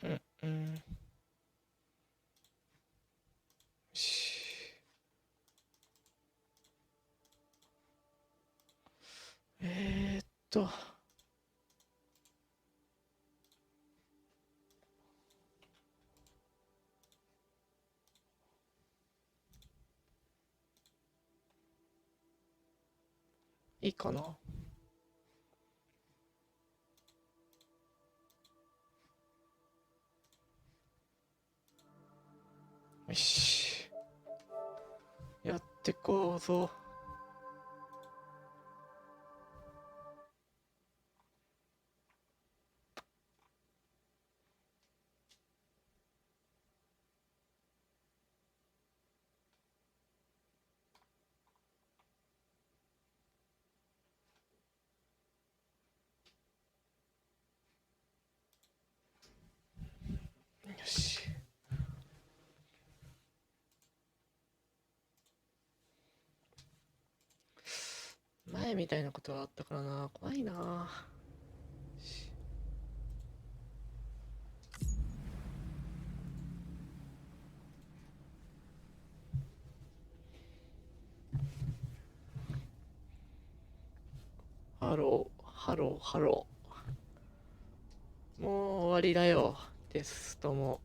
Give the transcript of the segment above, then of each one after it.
うんうん。よし。えーっといいかな。よし、やってこうぞ。よし。前みたいなことがあったからな、怖いな。ハローハローハロー。もう終わりだよ。デスストも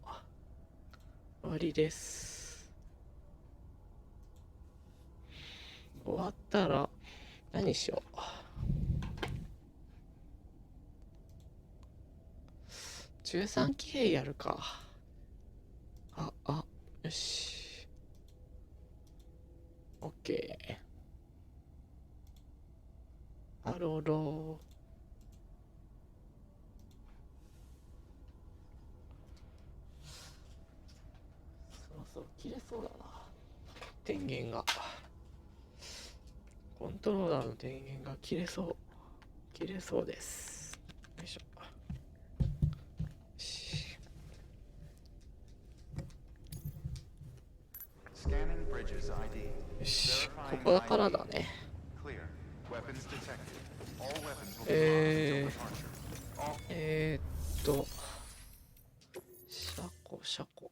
終わりです。終わったら何しよう。13期兵やるか。よし。オッケー。ハローロー。そろそろ切れそうだな。電源が。コントローラーの電源が切れそうです。よいしょ。よし、ここだからだね。車庫。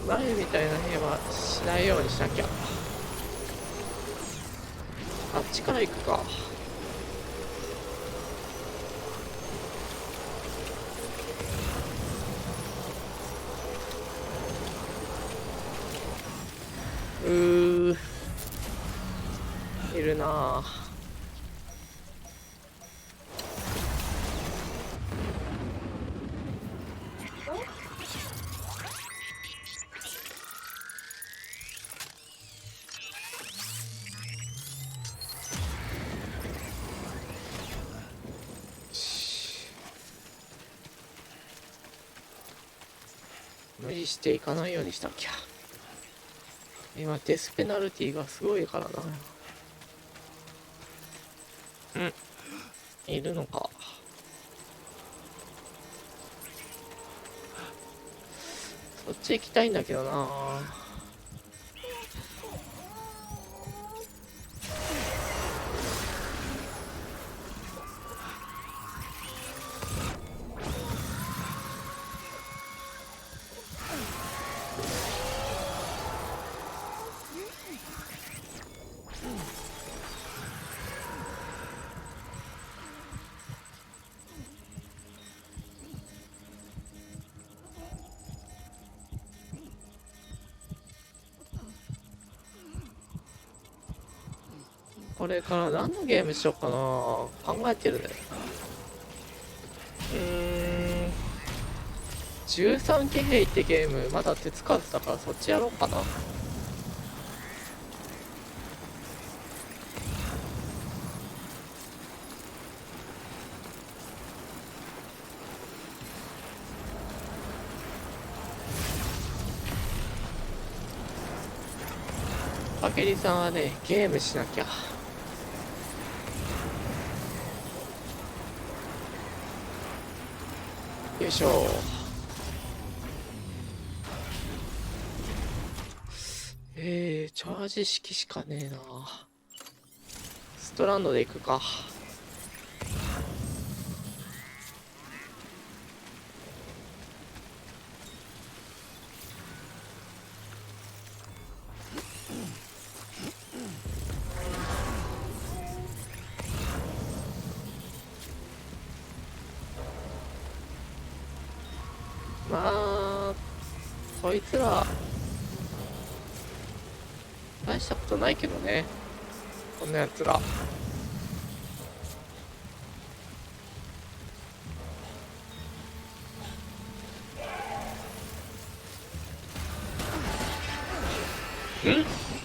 前みたいな兵はしないようにしなきゃ。あっちから行くか。いるなぁ。無理していかないようにしなきゃ。今デスペナルティがすごいからな。いるのか。そっち行きたいんだけどな。これから何のゲームしようかな。考えてるね。13騎兵ってゲームまだ手つかずだからそっちやろうかな。かけりさんはね、ゲームしなきゃ。よいしょ。チャージ式しかねえな。ストランドで行くか。まあこいつら大したことないけどね、こんなやつら。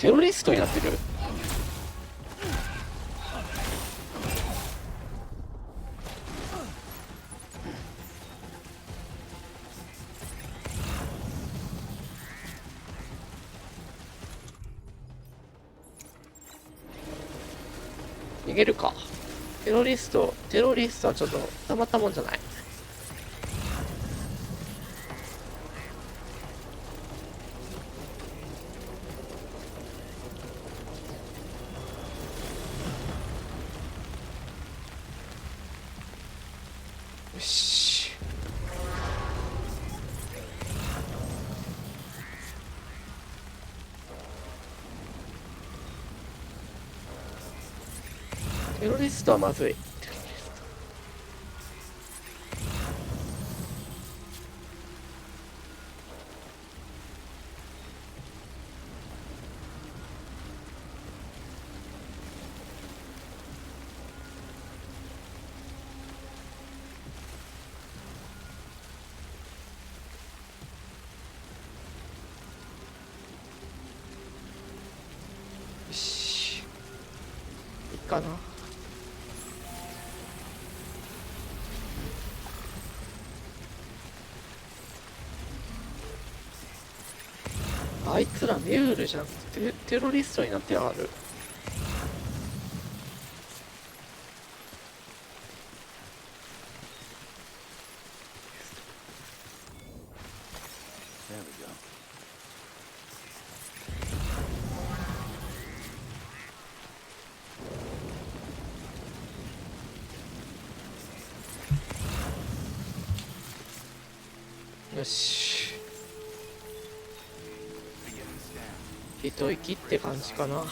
テロリストになってる。逃げるか。テロリストはちょっとたまったもんじゃない。よし。テロリストはまずい。よし、いいかな。あいつらミュールじゃん。テロリストになってやがる。よし、一息って感じかな。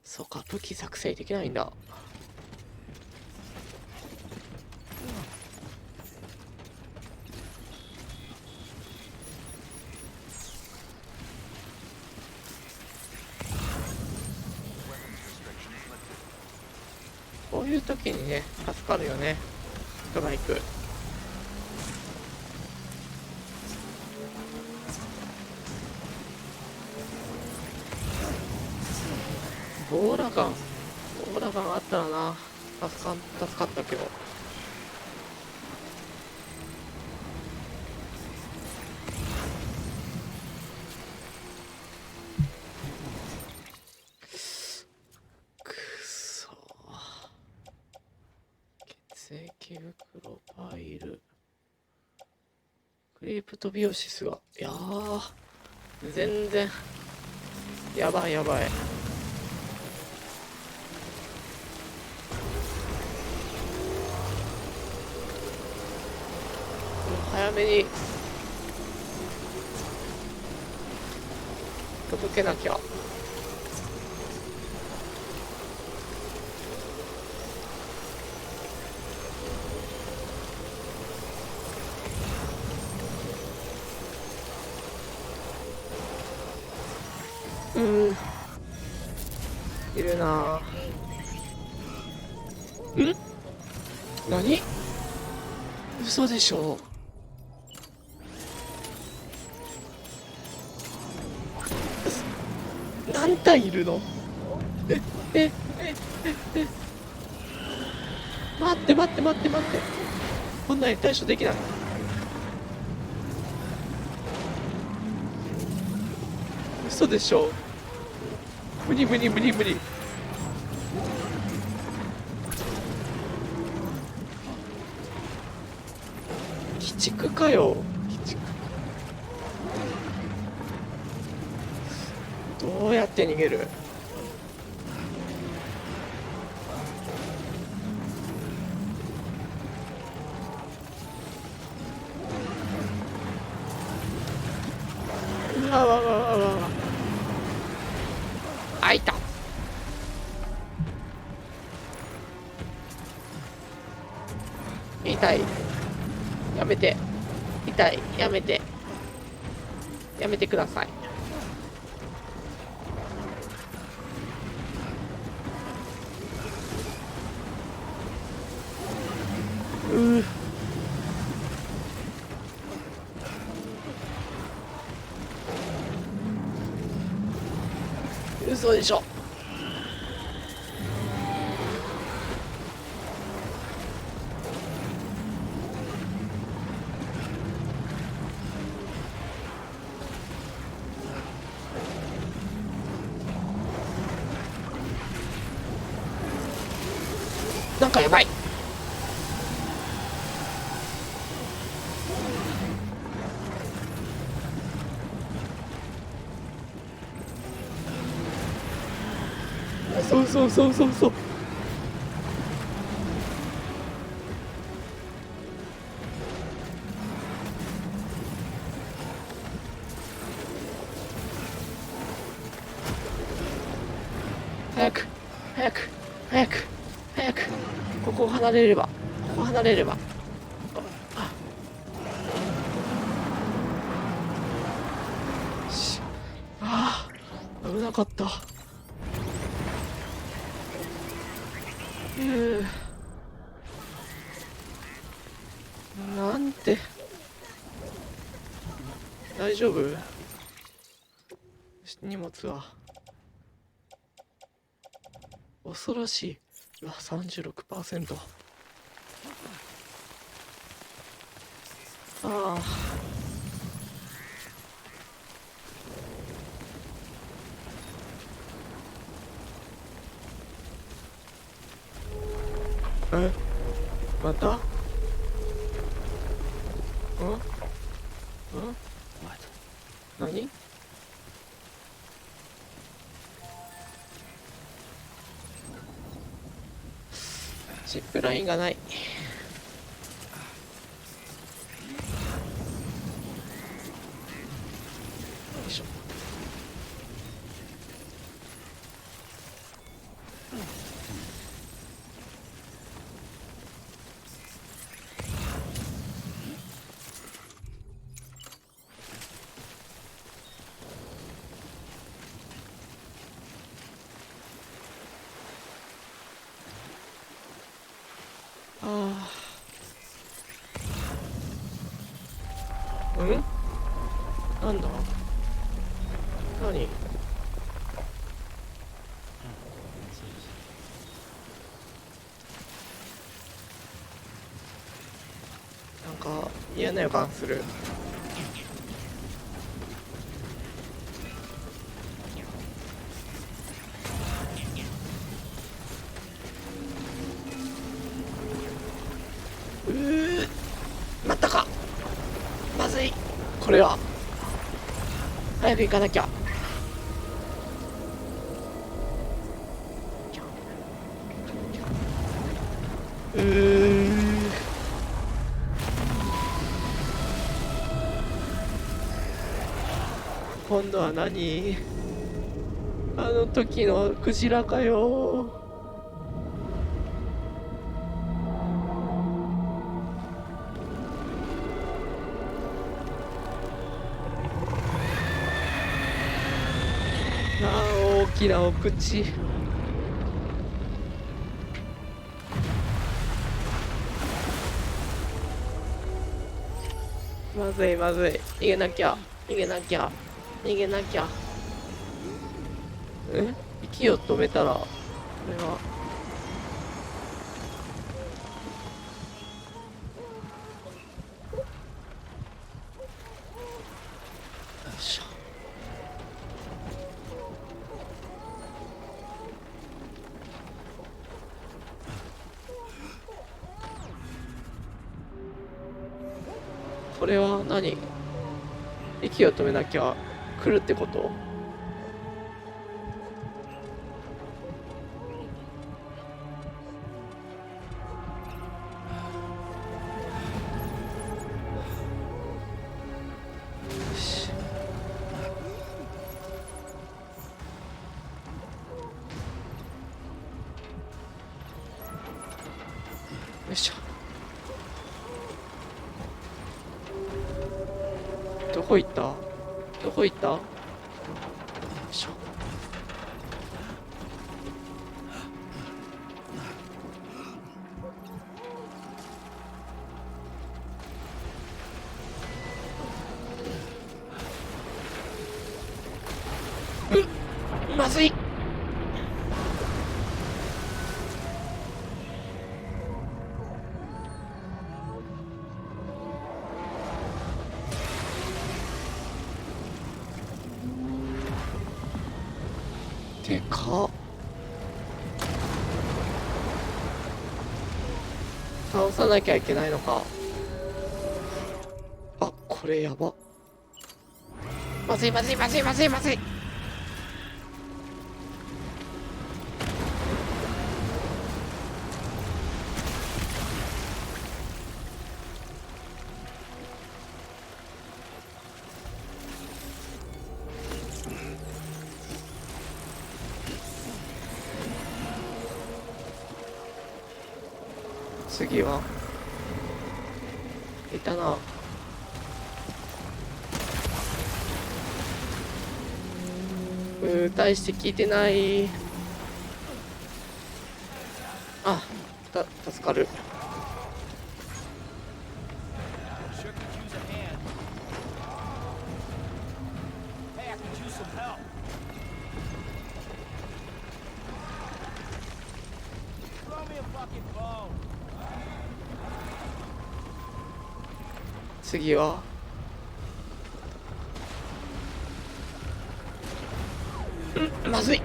そうか、武器作成できないんだ。こういう時にね、助かるよね、ストライク。ボーラガンあったらな、助かったけど。くそ、血液袋、パイル、クリプトビオシスが、いやー、全然やばい。早めに届けなきゃ。いるな。何？嘘でしょ。何体いるの？待って。こんなに対処できない。嘘でしょ。無理無理無理無理。鬼畜かよ。どうやって逃げる。うわわわわわわ。あ、いた。痛い。やめて。痛い。やめて。やめてください。嘘でしょ。なんかやばい。そうそうそうそうそう。早く早く早く早く。ここを離れれば、ここ離れれば。ああ、危なかった。なんて。大丈夫？荷物は恐ろしい。うわ、36%。ああ。え、また？何？ジップラインがない。よいしょ。なんだ？何？なんか嫌な予感する。まったか。まずい。これは早く行かなきゃ。今度は何？あの時のクジラかよ。ああ、大きなお口。まずいまずい。逃げなきゃ逃げなきゃ逃げなきゃ。息を止めたらこれは。よいしょ。これは何？息を止めなきゃ来るってこと？よし。よいしょ。どこ行った？どこ行った？よいしょ。まずい。でかっ。倒さなきゃいけないのか。あ、これやば。まずいまずいまずいまずいまずい。次はいたな。大して聞いてない。あ、助かる。次はまずい。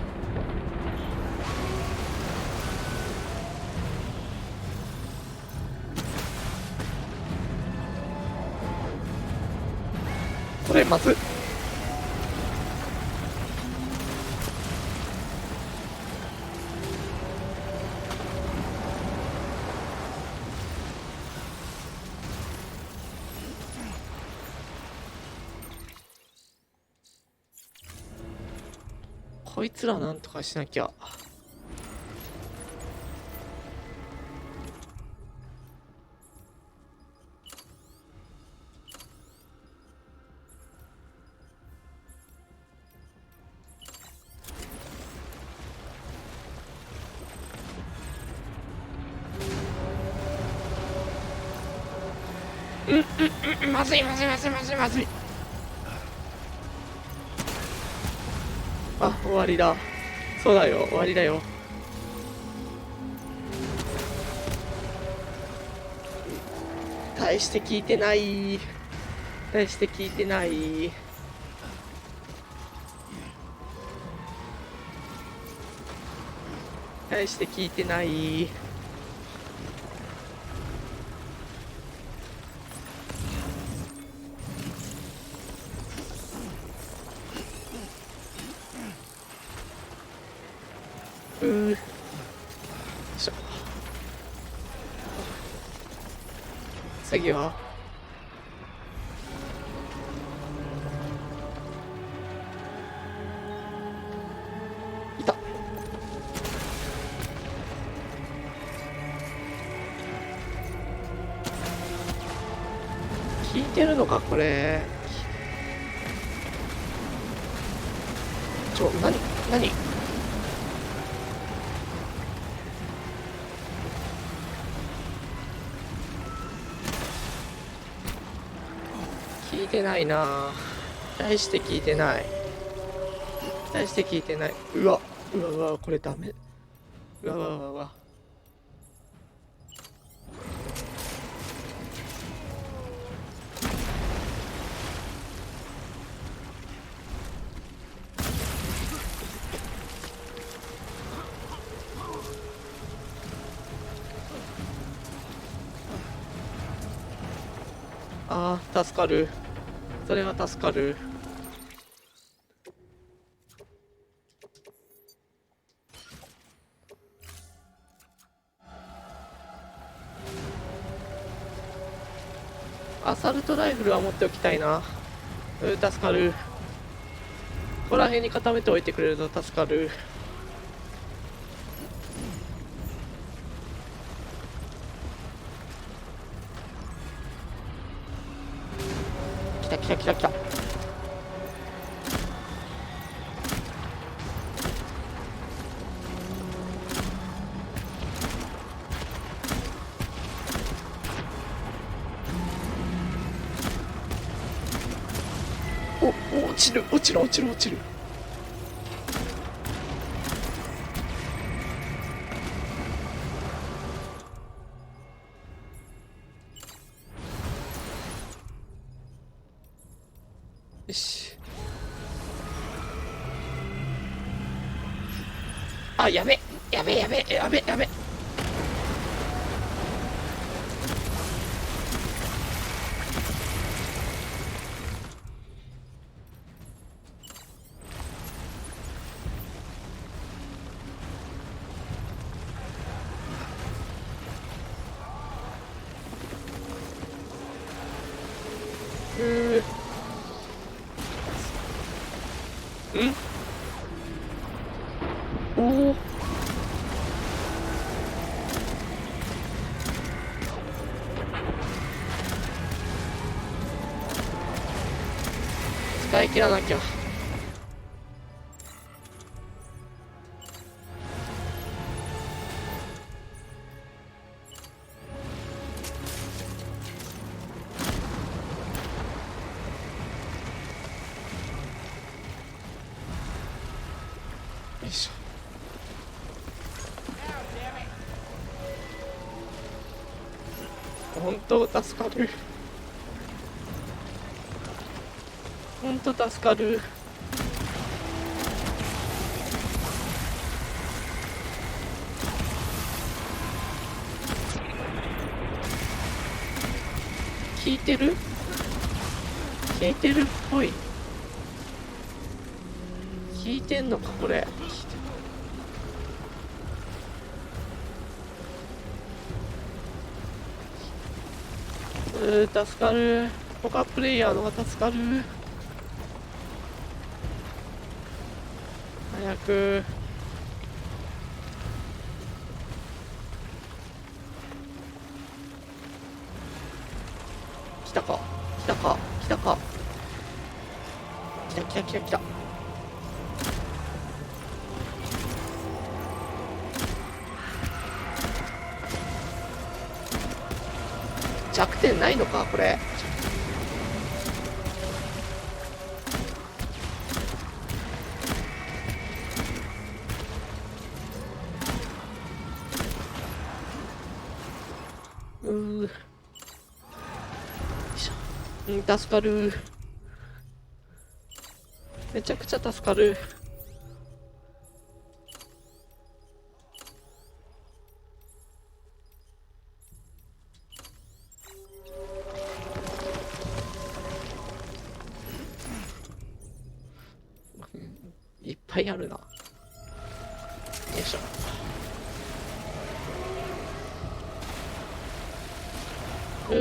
これまずこいつらなんとかしなきゃ。まずいまずいまずいまずいまずい。あ、終わりだ。そうだよ、終わりだよ。大して聞いてない。大して聞いてない。大して聞いてない。よいしょ。次はいた。聞いてるのかこれ。何聞いてないな。大して聞いてない。大して聞いてない。うわこれダメ。うわああ、助かる。それは助かる。アサルトライフルは持っておきたいな。助かる。ここら辺に固めておいてくれると助かる。来た来た来た来た。落ちる落ちる落ちる落ちる。よし。あ、やべやべやべやべやべ。おお。使い切らなきゃ。よいしょ。本当助かる。本当助かる。効いてる？効いてるっぽい。効いてんのかこれ。助かる。他プレイヤーのが助かる。早く。来たか来たか来たか。来た来た来た来た。弱点ないのかこれ。よいしょ。助かる。めちゃくちゃ助かる。いっぱいあるな。よいしょ。効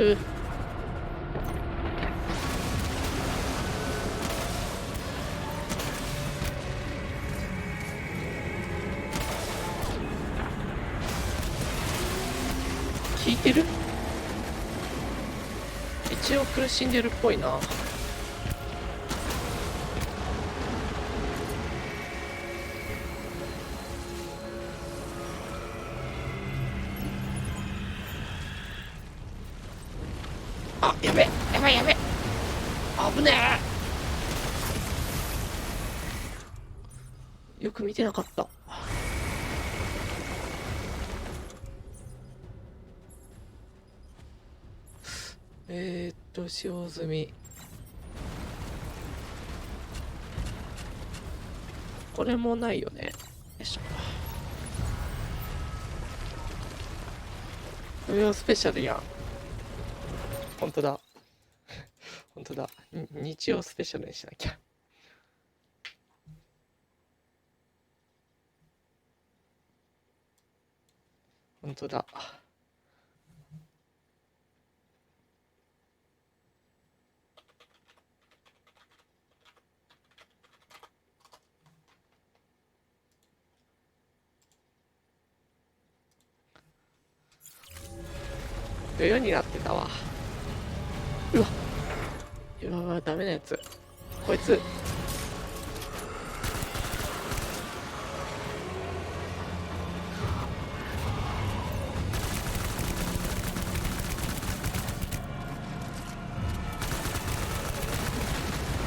いてる？一応苦しんでるっぽいな。あ、やべやべやべ。危ねえ。よく見てなかった。使用済み。これもないよね。よいしょ。無料スペシャルやん。ほんとだ。本当だ。日曜スペシャルにしなきゃ。本当だ。土曜になってたわ。うわうわ、ダメなやつ。こいつ。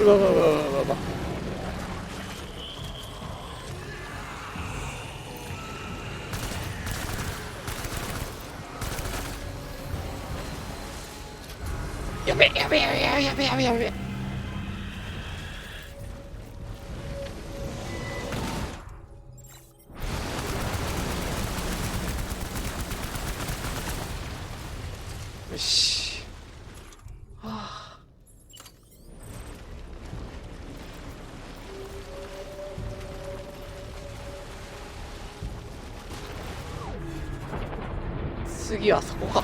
うわうわうわうわうわ。やべやべやべやべやべやべ。よし。はあ。次はそこか。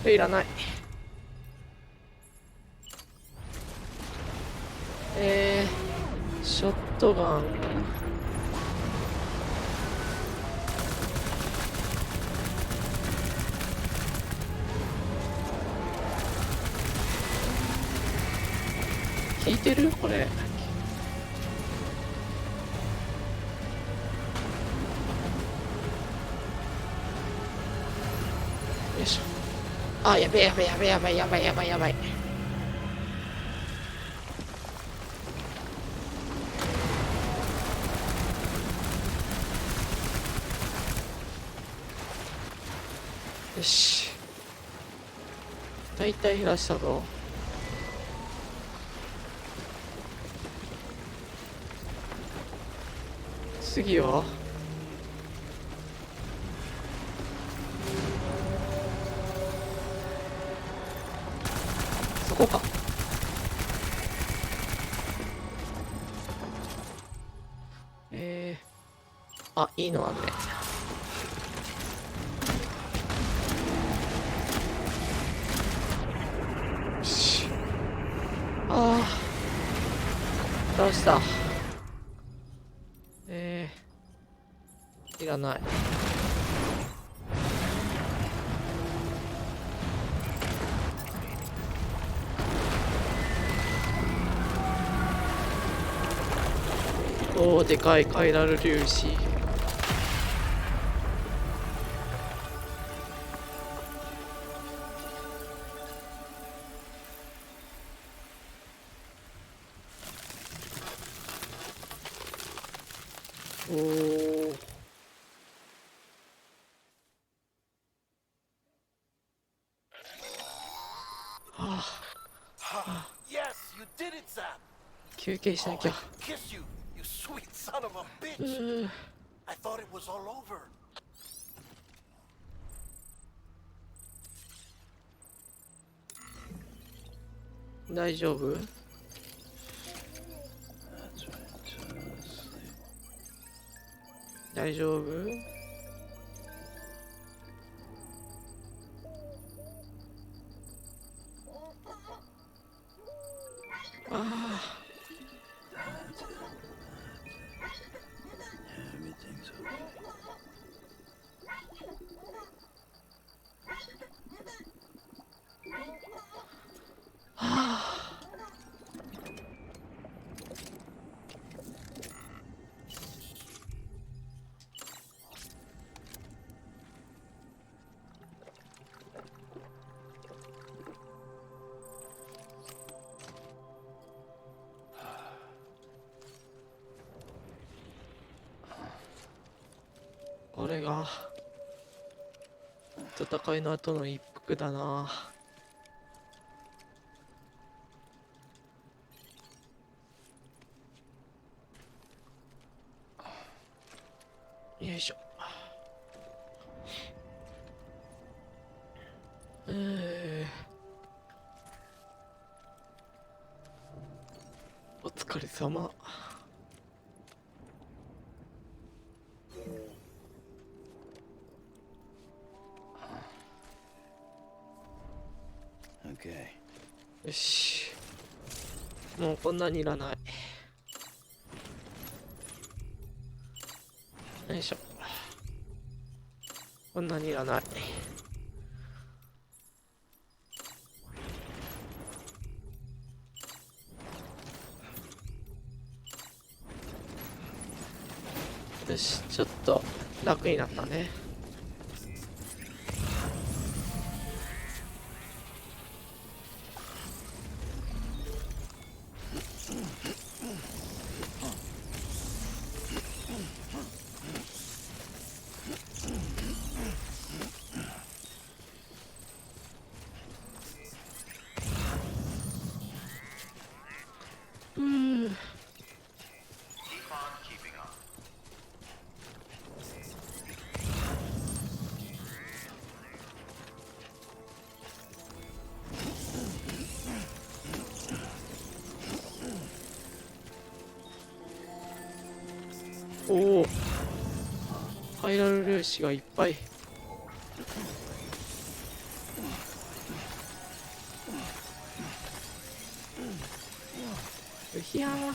いらない。ショットガン。効いてるこれ。よいしょ。あ、やべやべやべやばいやばいやばいやばい。よし。大体減らしたぞ。次はそこか。あ、いいのあるね。よし。ああ、倒した。いらない。おお、でかいカイラル粒子。おお。はあ。休憩しなきゃ。大丈夫？大丈夫？ああ。これが戦いの後の一服だな。よいしょ。お疲れ様。よし、もうこんなにいらない。よいしょ、こんなにいらない。よし、ちょっと楽になったね。おお、ハイラル粒子がいっぱい。うひゃー。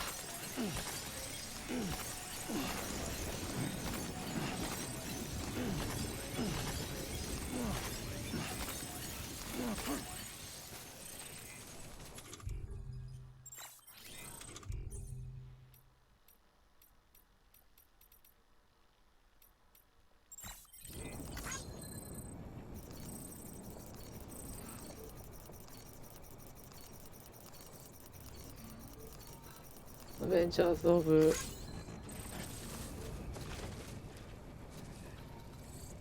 アベンチャーズ・オブ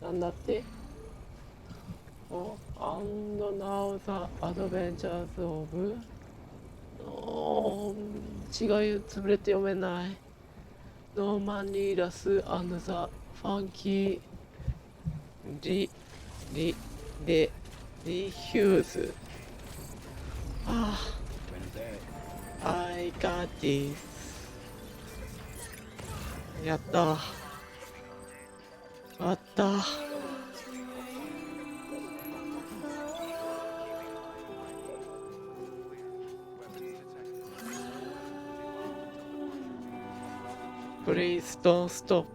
なんだって、アンド・ナウ・ザ・アドベンチャーズ・オブ違い潰れて読めない。ノーマン・リーダス・アンド・ザ・ファンキー・リリリヒューズ。I got this。 やったあった。Please don't stop。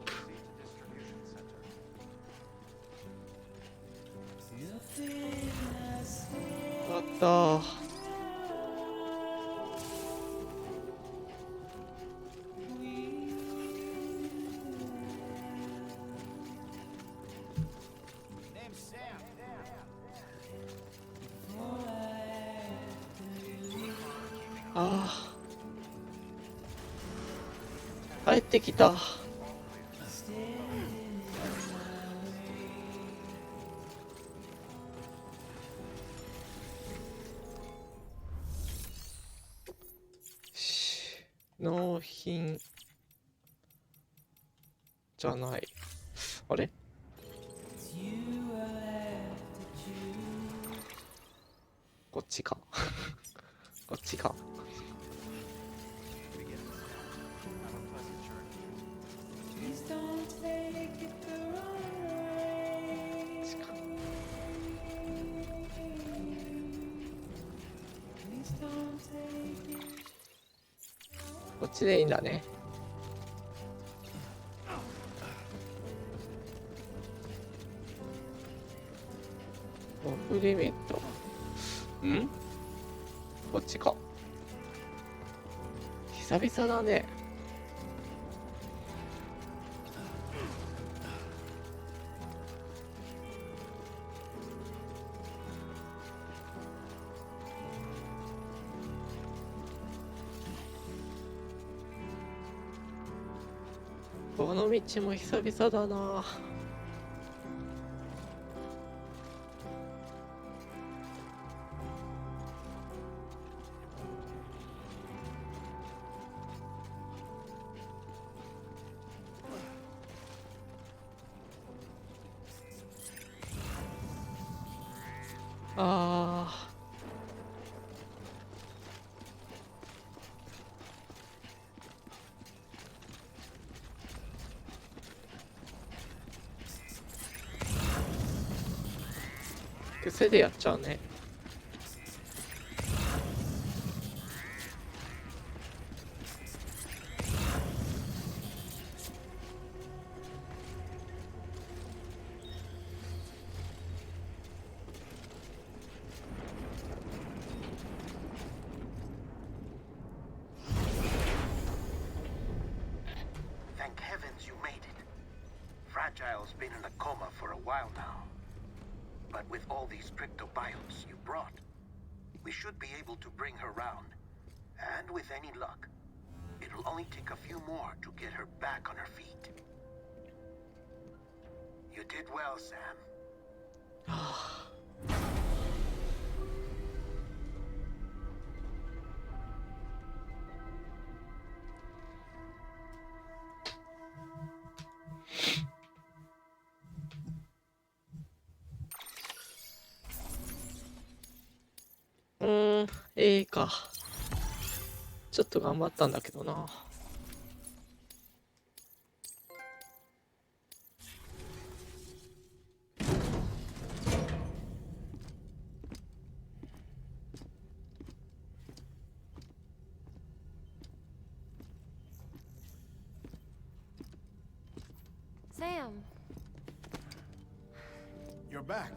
あった帰ってきた。納品じゃない。あれ、こっちかこっちか。こっちでいいんだね。オフリミット。こっちか。久々だね。この道も久々だな。あー、癖でやっちゃうね。Thank heavens you made it. Fragile's been in a coma for a while now. But with all these cryptobiotes you brought, we should be able to bring her round. And with any luck, it'll only take a few more to get her back on her feet. You did well, Sam. か。ちょっと頑張ったんだけどな。Sam. You're back.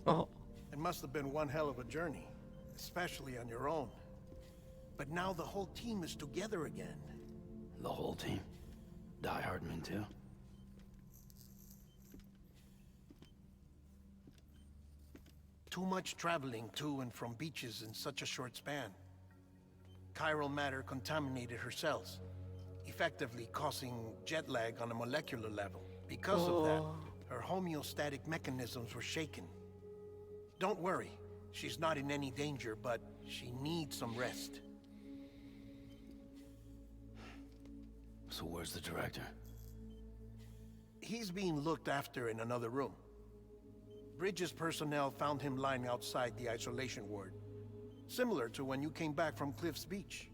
Oh. It must have been one hell of a journey, especially on your own. But now the whole team is together again. The whole team? Die Hardman too? Too much traveling to and from beaches in such a short span. Chiral matter contaminated her cells, effectively causing jet lag on a molecular level. Because of that, her homeostatic mechanisms were shaken. Don't worry, she's not in any danger, but she needs some rest. So where's the director? He's being looked after in another room. Bridges personnel found him lying outside the isolation ward. Similar to when you came back from Cliff's Beach.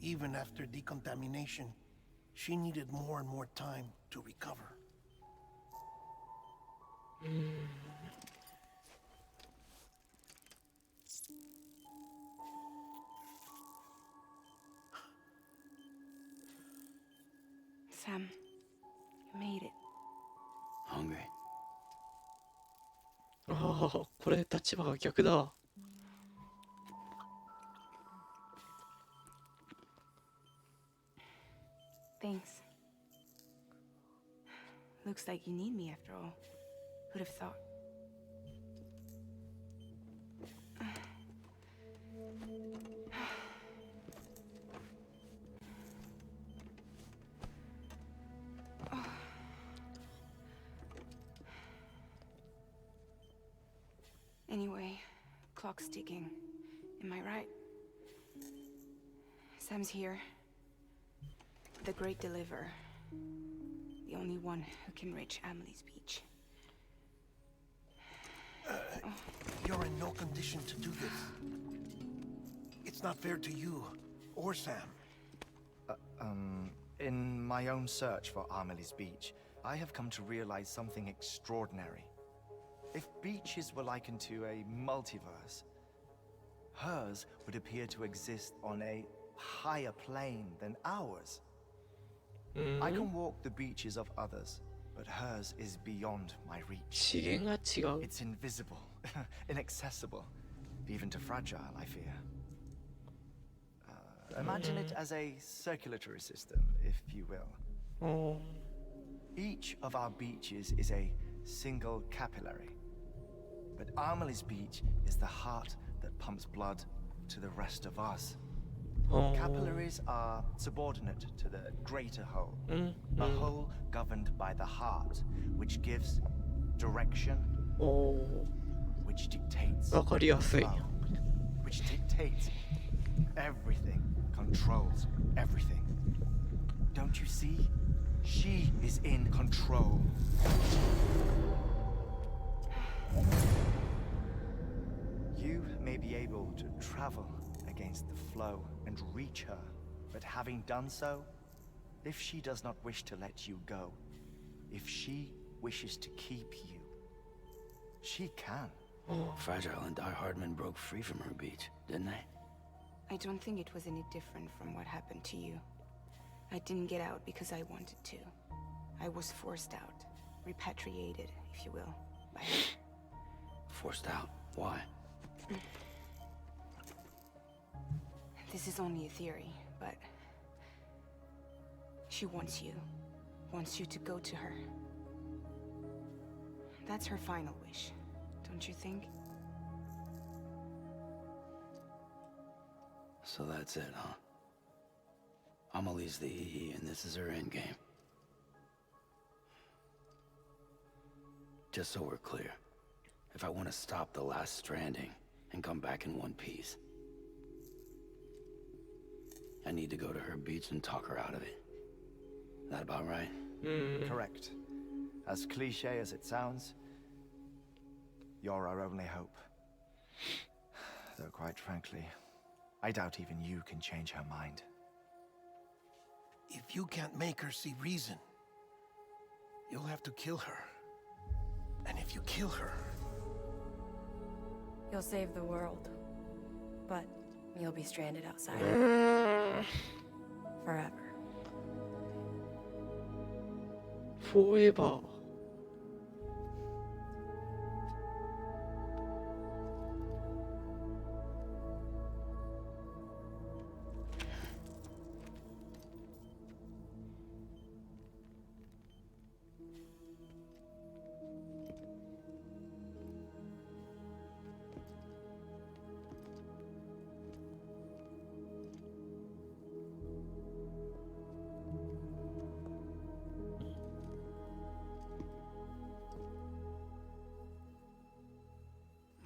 Even after decontamination, she needed more and more time to recover. Sam, you made it. Hungry? ああ、これ立場が逆だ。Thanks. Looks like you need me after all. Who'd have thought? Anyway, clock's ticking. Am I right? Sam's here. The Great Deliverer. The only one who can reach Amelie's Beach. You're in no condition to do this. It's not fair to you, or Sam. In my own search for Amelie's Beach, I have come to realize something extraordinary. If beaches were likened to a multiverse, hers would appear to exist on a higher plane than ours. I can walk the beaches of others, but hers is beyond my reach. 次元が違う。 It's invisible, inaccessible, even to Fragile, I fear. Imagine it as a circulatory system, if you will. Each of our beaches is a single capillary. But Amelie's Beach is the heart that pumps blood to the rest of us. Capillaries are subordinate to the greater whole. A whole governed by the heart, which gives direction, which dictates わかりやすい。 flow, which dictates everything, controls everything. Don't you see? She is in control. be able to travel against the flow and reach her. But having done so, if she does not wish to let you go, if she wishes to keep you, she can. Fragile and Die Hardman broke free from her beach, didn't they? I don't think it was any different from what happened to you. I didn't get out because I wanted to. I was forced out. Repatriated, if you will, by her. Forced out? Why? This is only a theory, but... she wants you. Wants you to go to her. That's her final wish, don't you think? So that's it, huh? Amelie's the EE, and this is her endgame. Just so we're clear, if I want to stop the last stranding and come back in one piece, I need to go to her beach and talk her out of it. That about right? Correct. As cliche as it sounds, you're our only hope. Though quite frankly, I doubt even you can change her mind. If you can't make her see reason, you'll have to kill her. And if you kill her... You'll save the world. But you'll be stranded outside. Forever. Forever.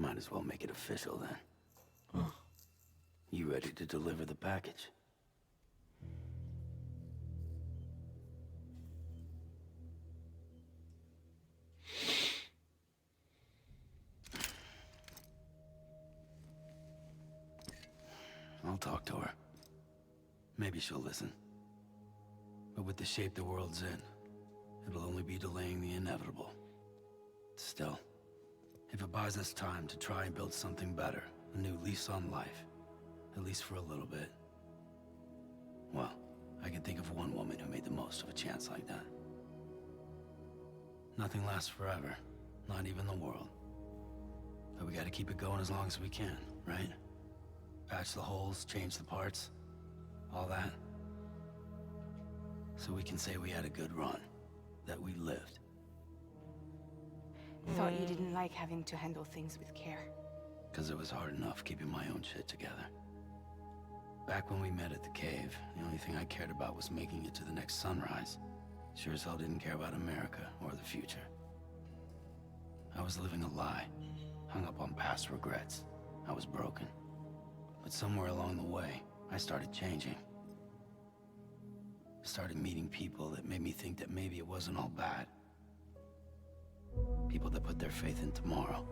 Might as well make it official then. You ready to deliver the package? I'll talk to her. Maybe she'll listen. But with the shape the world's in, it'll only be delaying the inevitable. Still, if it buys us time to try and build something better, a new lease on life, at least for a little bit, well, I can think of one woman who made the most of a chance like that. Nothing lasts forever, not even the world. But we gotta keep it going as long as we can, right? Patch the holes, change the parts, all that. So we can say we had a good run, that we lived. Thought you didn't like having to handle things with care. 'Cause it was hard enough keeping my own shit together. Back when we met at the cave, the only thing I cared about was making it to the next sunrise. Sure as hell didn't care about America or the future. I was living a lie, hung up on past regrets. I was broken. But somewhere along the way, I started changing. Started meeting people that made me think that maybe it wasn't all bad. People that put their faith in tomorrow,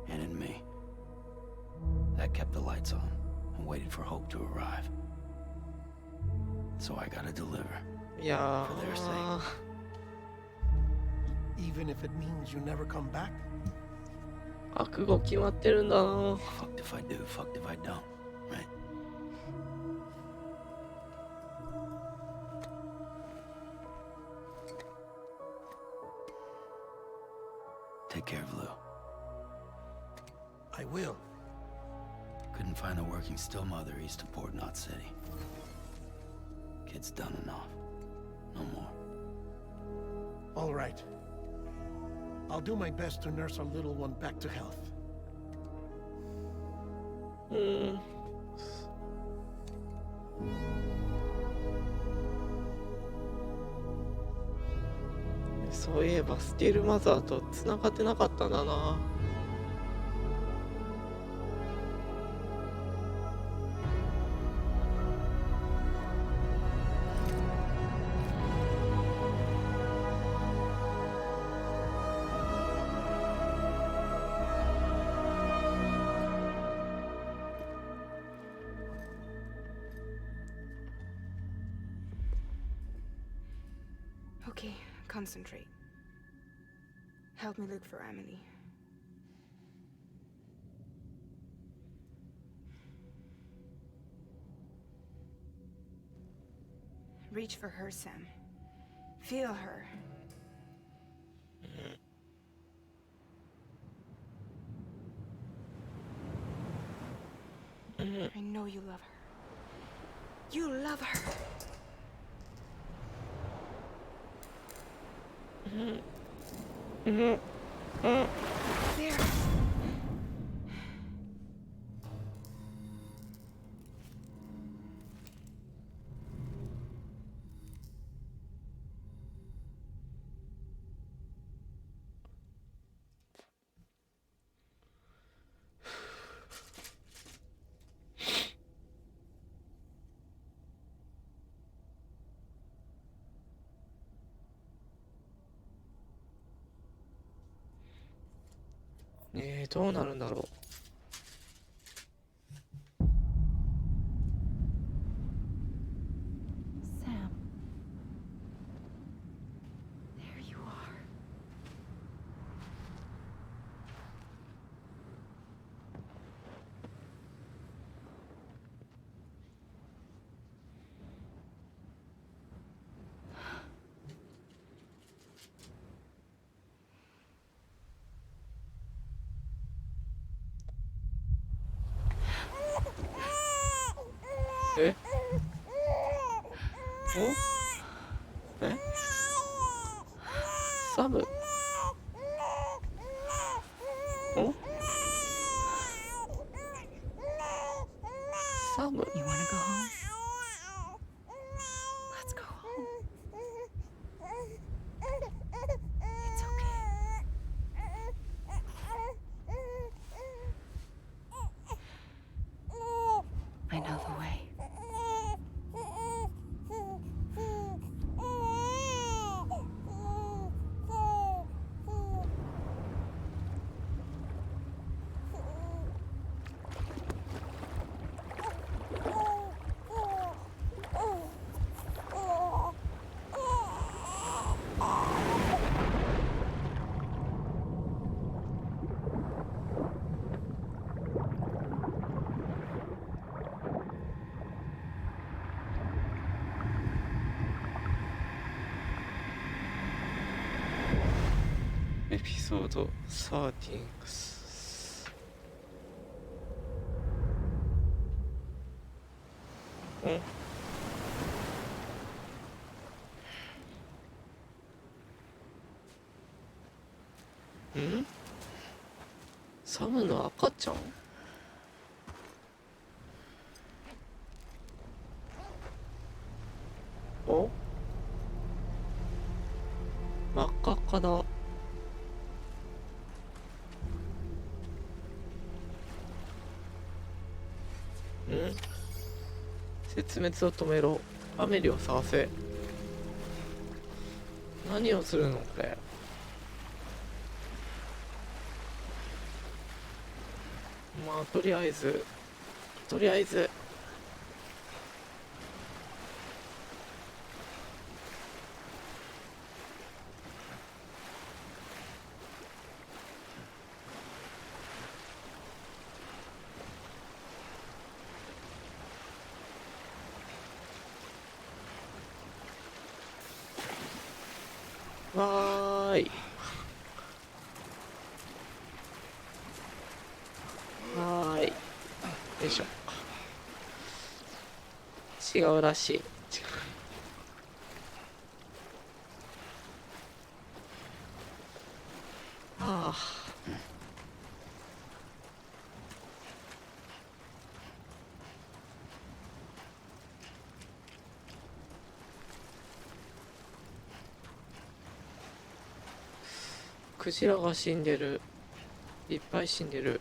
and in me. That kept the lights on, and waited for hope to arrive. So I gotta deliver. Yeah. For their sake. Even if it means you never come back? 覚悟決まってるんだな。 Fucked if I do, fucked if I don't, right? Take care of Lou. I will. Couldn't find a working still mother east of Port Knot City. Kid's done enough. No more. All right. I'll do my best to nurse our little one back to health. そういえばスティールマザーと繋がってなかったんだな。Okay, concentrate. Help me look for Amelie. Reach for her, Sam. Feel her. I know you love her. You love her. There. Sam. どうなるんだろう。Sam. There you are.サム。サム。 You wanna go home? Let's go home. It's okay. I know the way.エピソード13。サムの赤ちゃん？お？真っ赤っかだ。絶滅を止めろ。アメリを探せ。何をするのこれ。まあとりあえずわーい。はーい。よいしょ。違うらしい。ああ。クジラが死んでる。いっぱい死んでる。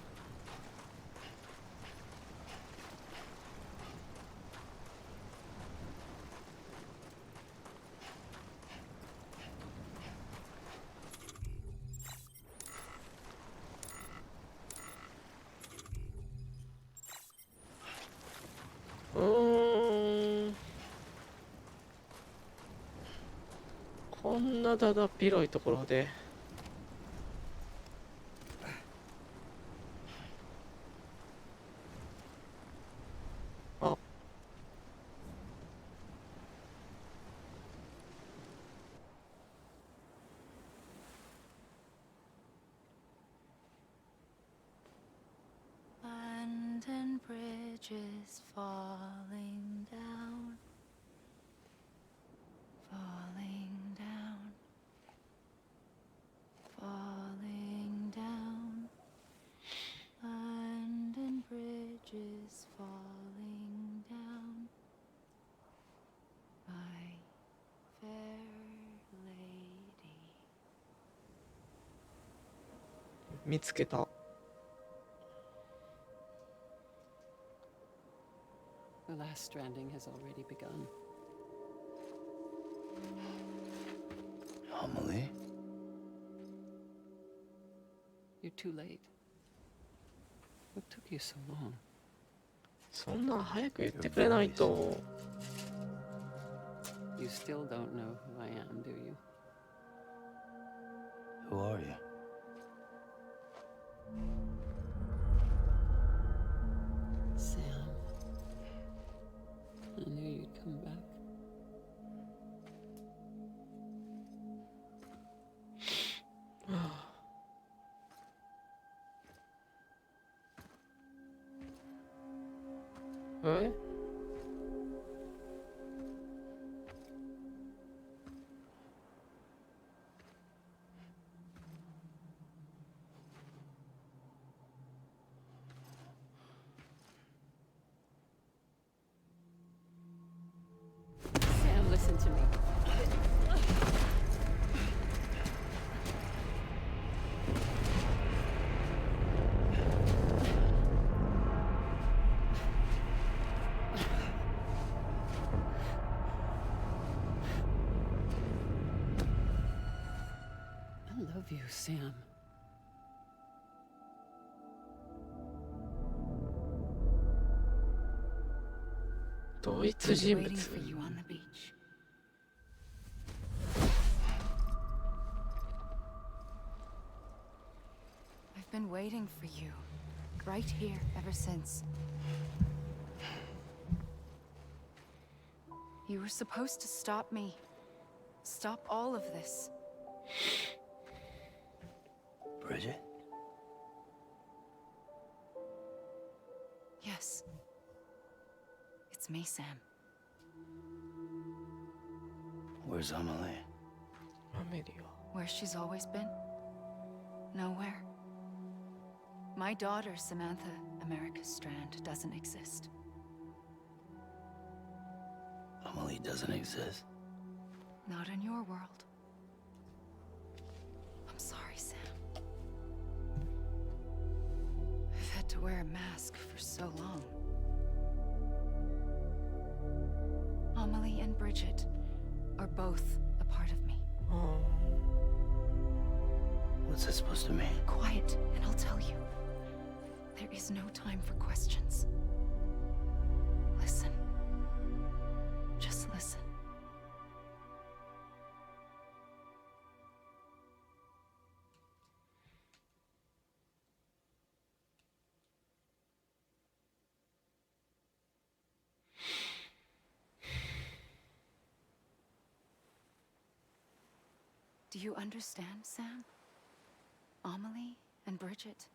こんなだだっ広いところで。あ、London Bridge is falling down, falling down, falling down. London Bridge is falling down, my fair lady. 見つけた。The last stranding has already begun. Amelie? You're too late. What took you so long? そんなん早く言ってくれないと。 You still don't know who I am, do you? Who are you? Sam. I knew you'd come back. Eh? Sam, listen to me. I love you, Sam. I 同一 was 人 waiting 物。 for you on the beach. I've been waiting for you, right here, ever since. You were supposed to stop me. Stop all of this. Bridget? Yes. It's me, Sam. Where's Amelie? アメリア。 Where she's always been? Nowhere. My daughter, Samantha America Strand, doesn't exist. Amelie doesn't exist. Not in your world. I'm sorry, Sam. I've had to wear a mask for so long. Amelie and Bridget are both a part of me. What's that supposed to mean? Quiet, and I'll tell you. There is no time for questions. Listen. Just listen. Do you understand, Sam? Amelie and Bridget.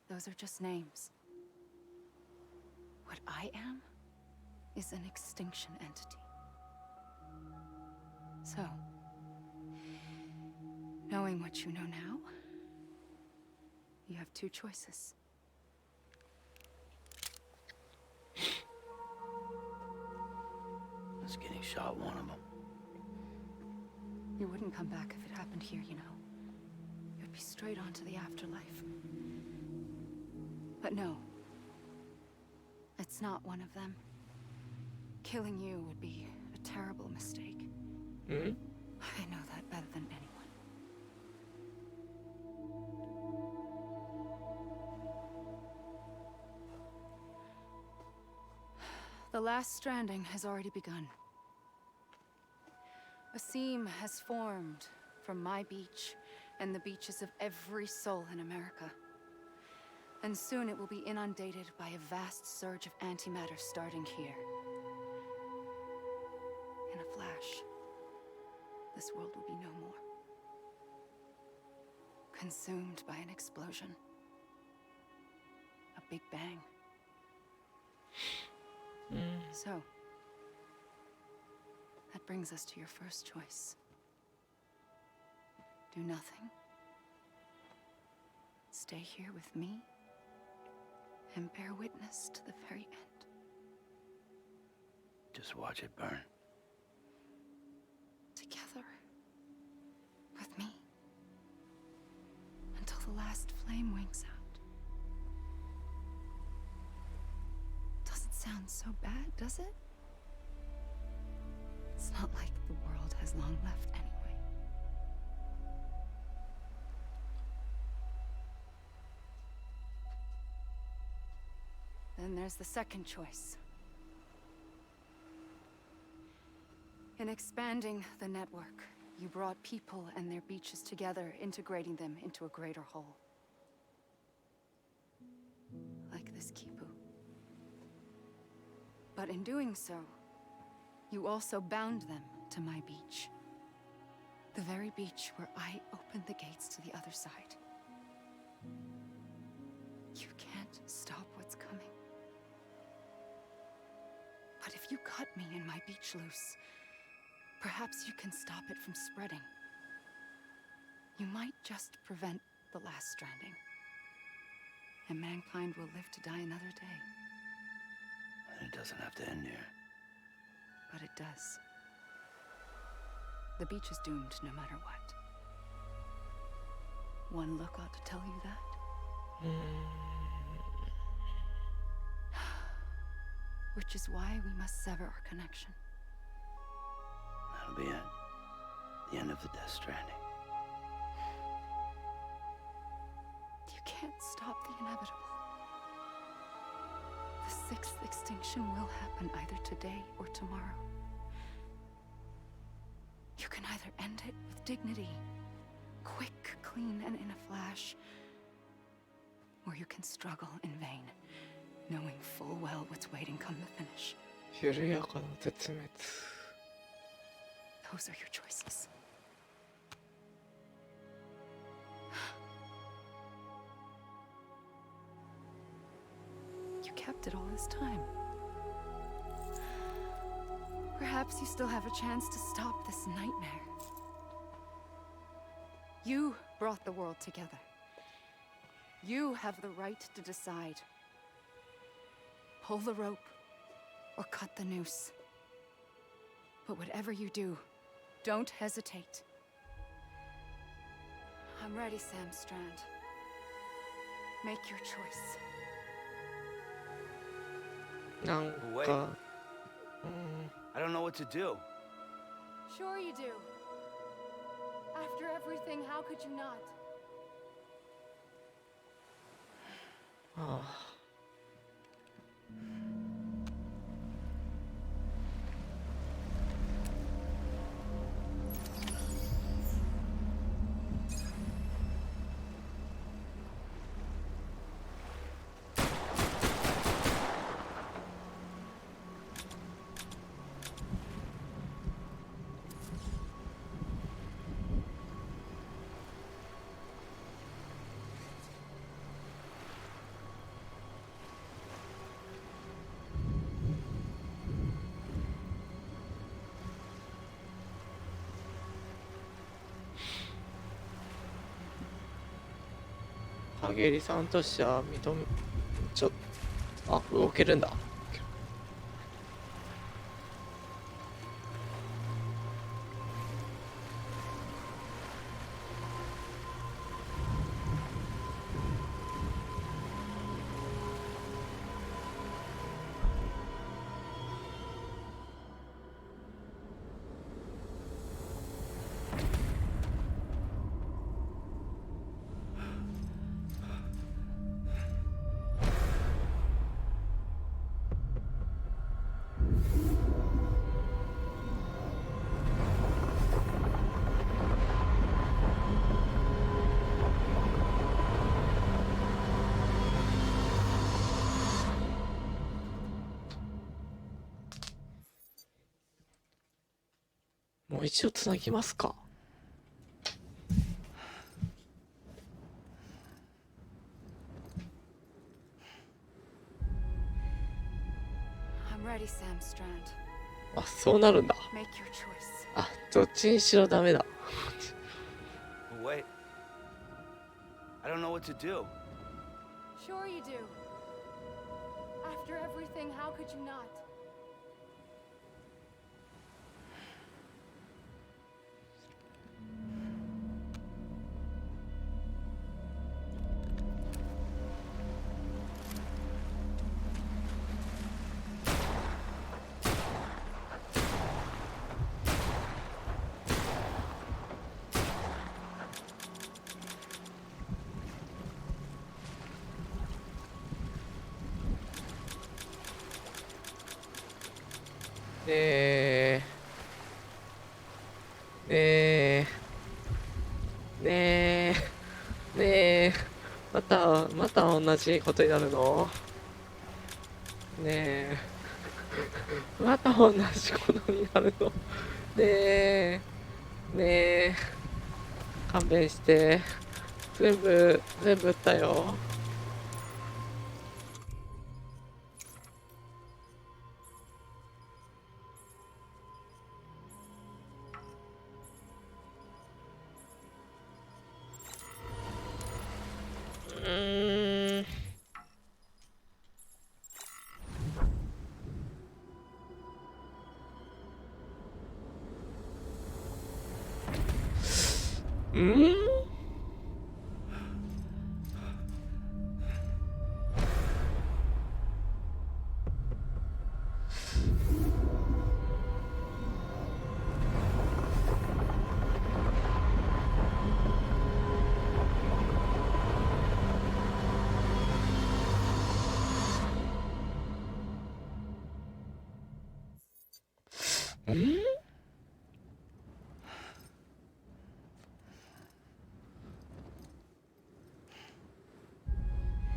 Those are just names. What I am is an extinction entity. So, knowing what you know now, you have two choices. Is getting shot one of them? You wouldn't come back if it happened here, you know. You'd be straight on to the afterlife. But no. It's not one of them. Killing you would be a terrible mistake. Hmm? I know that better than anyone. The last stranding has already begun. A seam has formed from my beach and the beaches of every soul in America. And soon it will be inundated by a vast surge of antimatter starting here. In a flash, this world will be no more. Consumed by an explosion. A big bang. So, that brings us to your first choice. Do nothing. Stay here with me and bear witness to the very end. Just watch it burn. Together. With me. Until the last flame winks out. Doesn't sound so bad, does it? It's not like the world has long left anyway. Then there's the second choice. In expanding the network, you brought people and their beaches together, integrating them into a greater whole. Like this Kipu. But in doing so, you also bound them to my beach. The very beach where I opened the gates to the other side. You can't stop what's coming. But if you cut me and my beach loose, perhaps you can stop it from spreading. You might just prevent the last stranding. And mankind will live to die another day. It doesn't have to end here. But it does. The beach is doomed no matter what. One look ought to tell you that. Which is why we must sever our connection. That'll be it. The end of the Death Stranding. You can't stop the inevitable. The sixth extinction will happen either today or tomorrow. You can either end it with dignity, quick, clean, and in a flash, or you can struggle in vain, knowing full well what's waiting come the finish. 緩やかな絶滅。 Those are your choices. You kept it all this time. Perhaps you still have a chance to stop this nightmare. You brought the world together. You have the right to decide. Pull the rope or cut the noose. But whatever you do, don't hesitate. I'm ready, Sam Strand. Make your choice. なんか、I don't know what to do. Sure you do. After everything, how could you not? ああ。影りさんとしては動けるんだ。もう一度つなぎますか。I'm ready, Sam Strand. あ、そうなるんだ。 Make your choice. あ、どっちにしろダメだ。 Wait. I don't know what to do. Sure you do. After everything, how could you not?ねえまた同じことになるの。ねえまた同じことになるの。ねえ勘弁して。全部打ったよ。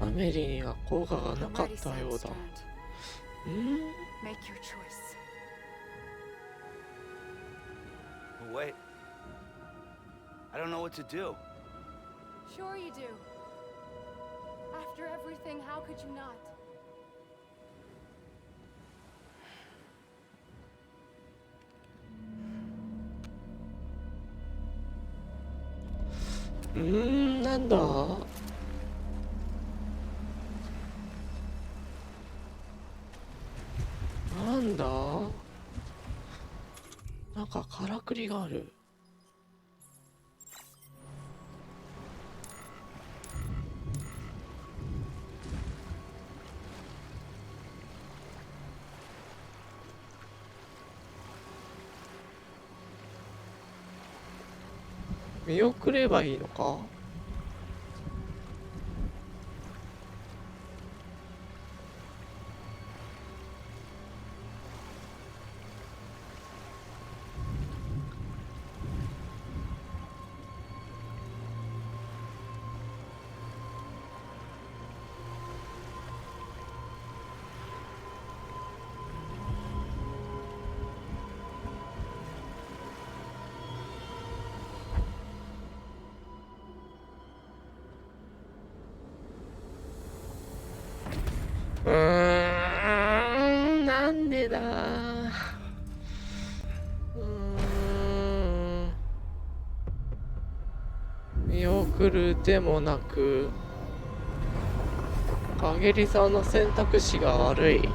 アメリには効果がなかったようだ。Make your choice. Wait. I don't know what to do. Sure you do. After everything, how could you not? 음, なんだなんだなんかからくりがある。見送ればいいのか。なんでだ見送るでもなく、陰りさんの選択肢が悪い。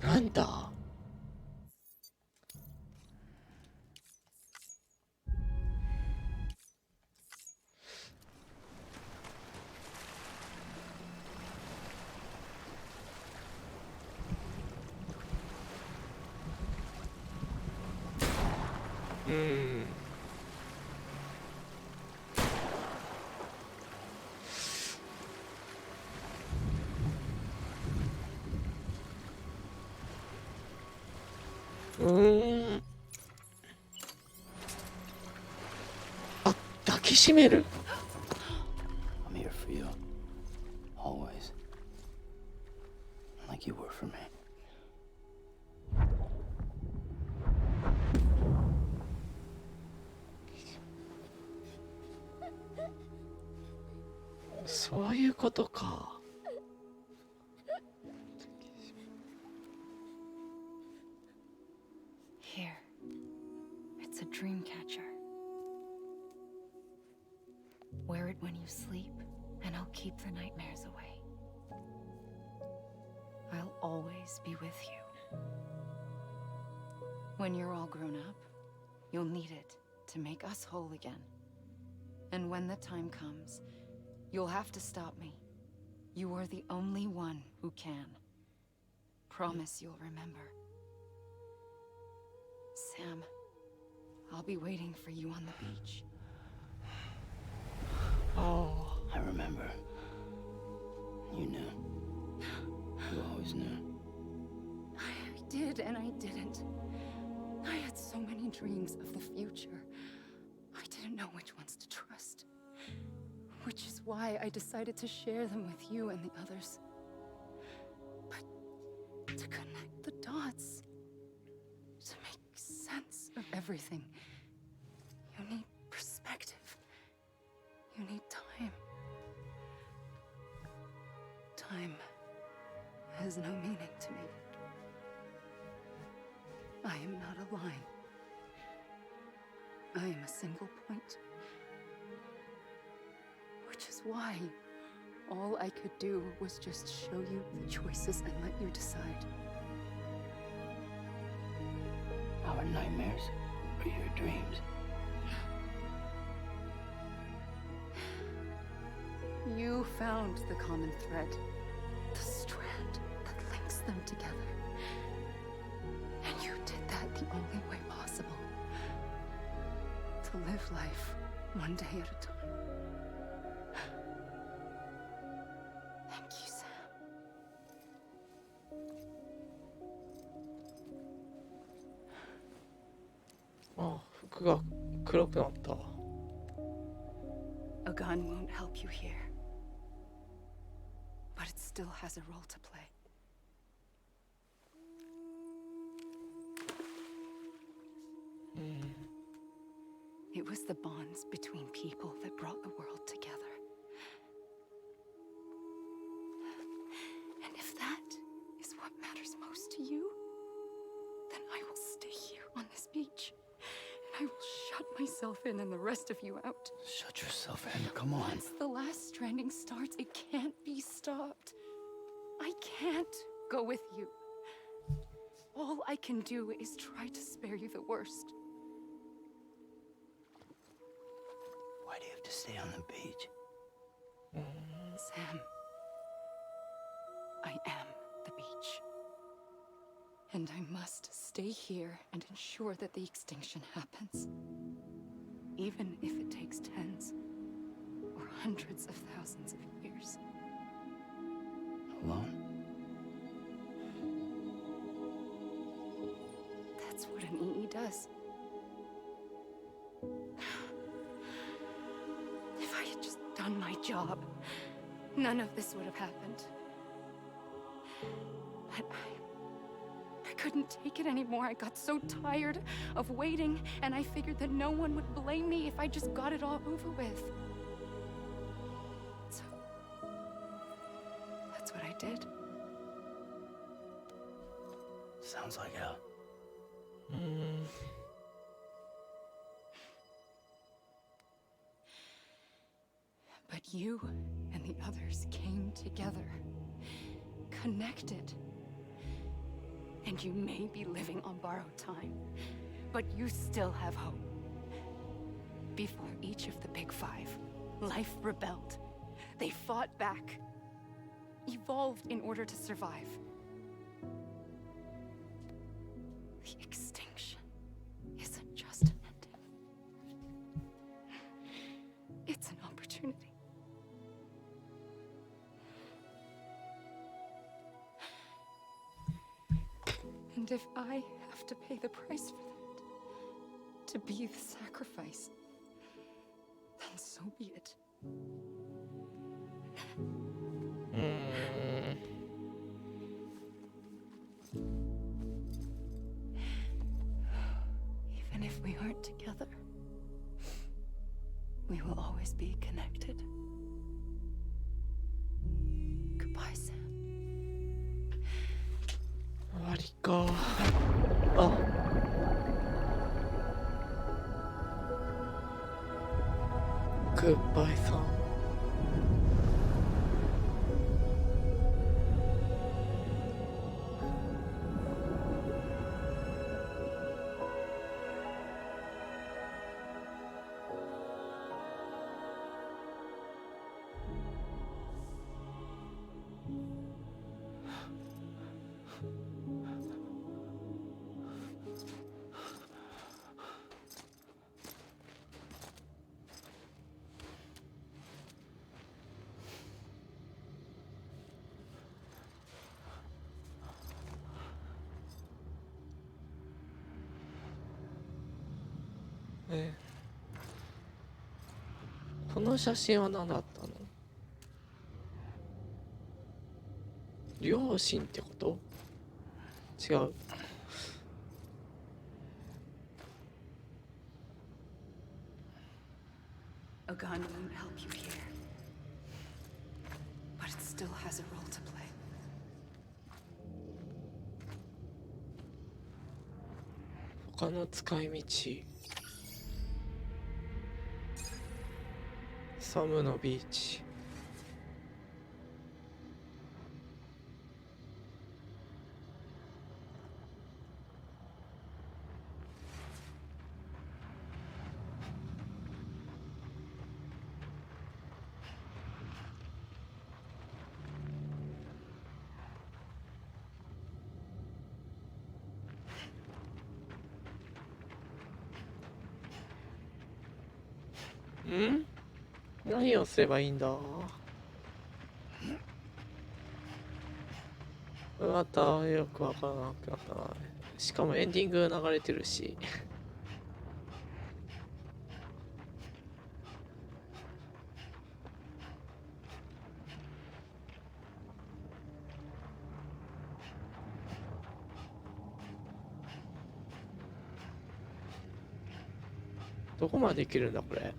なんだあ、抱きしめる。 I'm here for you. Always. like you were for me. そういうことか。Here. It's a dream catcher. Wear it when you sleep, and I'll keep the nightmares away. I'll always be with you. When you're all grown up, you'll need it to make us whole again. And when the time comes, you'll have to stop me. You are the only one who can. Promise you'll remember. Sam, I'll be waiting for you on the beach. Oh. I remember. You knew. You always knew. I did and I didn't. I had so many dreams of the future. I didn't know which ones to trust. Which is why I decided to share them with you and the others. But to connect the dots, to make sense of everything, you need perspective. You need time. Time has no meaning to me. I am not a line. I am a single point. Which is why all I could do was just show you the choices and let you decide. Our nightmares are your dreams. You found the common thread, the strand that links them together. And you did that the only way possible. To live life one day at a time. Thank you, Sam. Oh, 服が黒くなった。A gun won't help you here. But it still has a role to play. It was the bonds between people that brought the world together. And if that is what matters most to you, then I will stay here on this beach. And I will shut myself in and the rest of you out. Shut yourself in, come on. Once the last stranding starts, it can't be stopped. I can't go with you. All I can do is try to spare you the worst. Why do you have to stay on the beach? Sam, I am the beach. And I must stay here and ensure that the extinction happens. Even if it takes tens or hundreds of thousands of years. Alone? That's what an EE does. If I had just done my job, none of this would have happened. But I couldn't take it anymore. I got so tired of waiting, and I figured that no one would blame me if I just got it all over with. So, that's what I did. Sounds like hell. But you and the others came together, connected. And you may be living on borrowed time, but you still have hope. Before each of the Big Five, life rebelled. They fought back, evolved in order to survive. The extinction isn't just an ending. It's an opportunity. And if I have to pay the price for that, to be the sacrifice, then so be it. together. We will always be connected. Goodbye, Sam. 終わりか。あ、グッバイさん。この写真は何だったの？両親ってこと？違う。A gun won't help you here, but it still has a role to play. 他の使い道。サムのビーチ。ん？何をすればいいんだ？またよくわからなくなったな。しかもエンディング流れてるし。どこまで行けるんだこれ。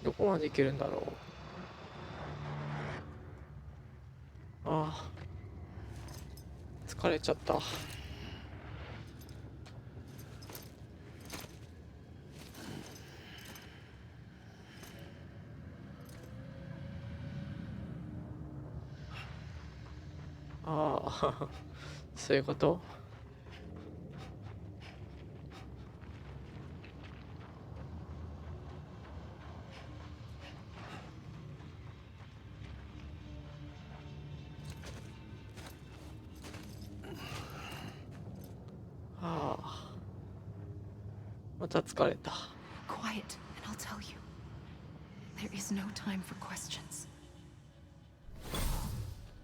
どこまで行けるんだろう。ああ、疲れちゃった。ああ、そういうこと。ああ、また疲れた。Quiet, and I'll tell you. There is no time for questions.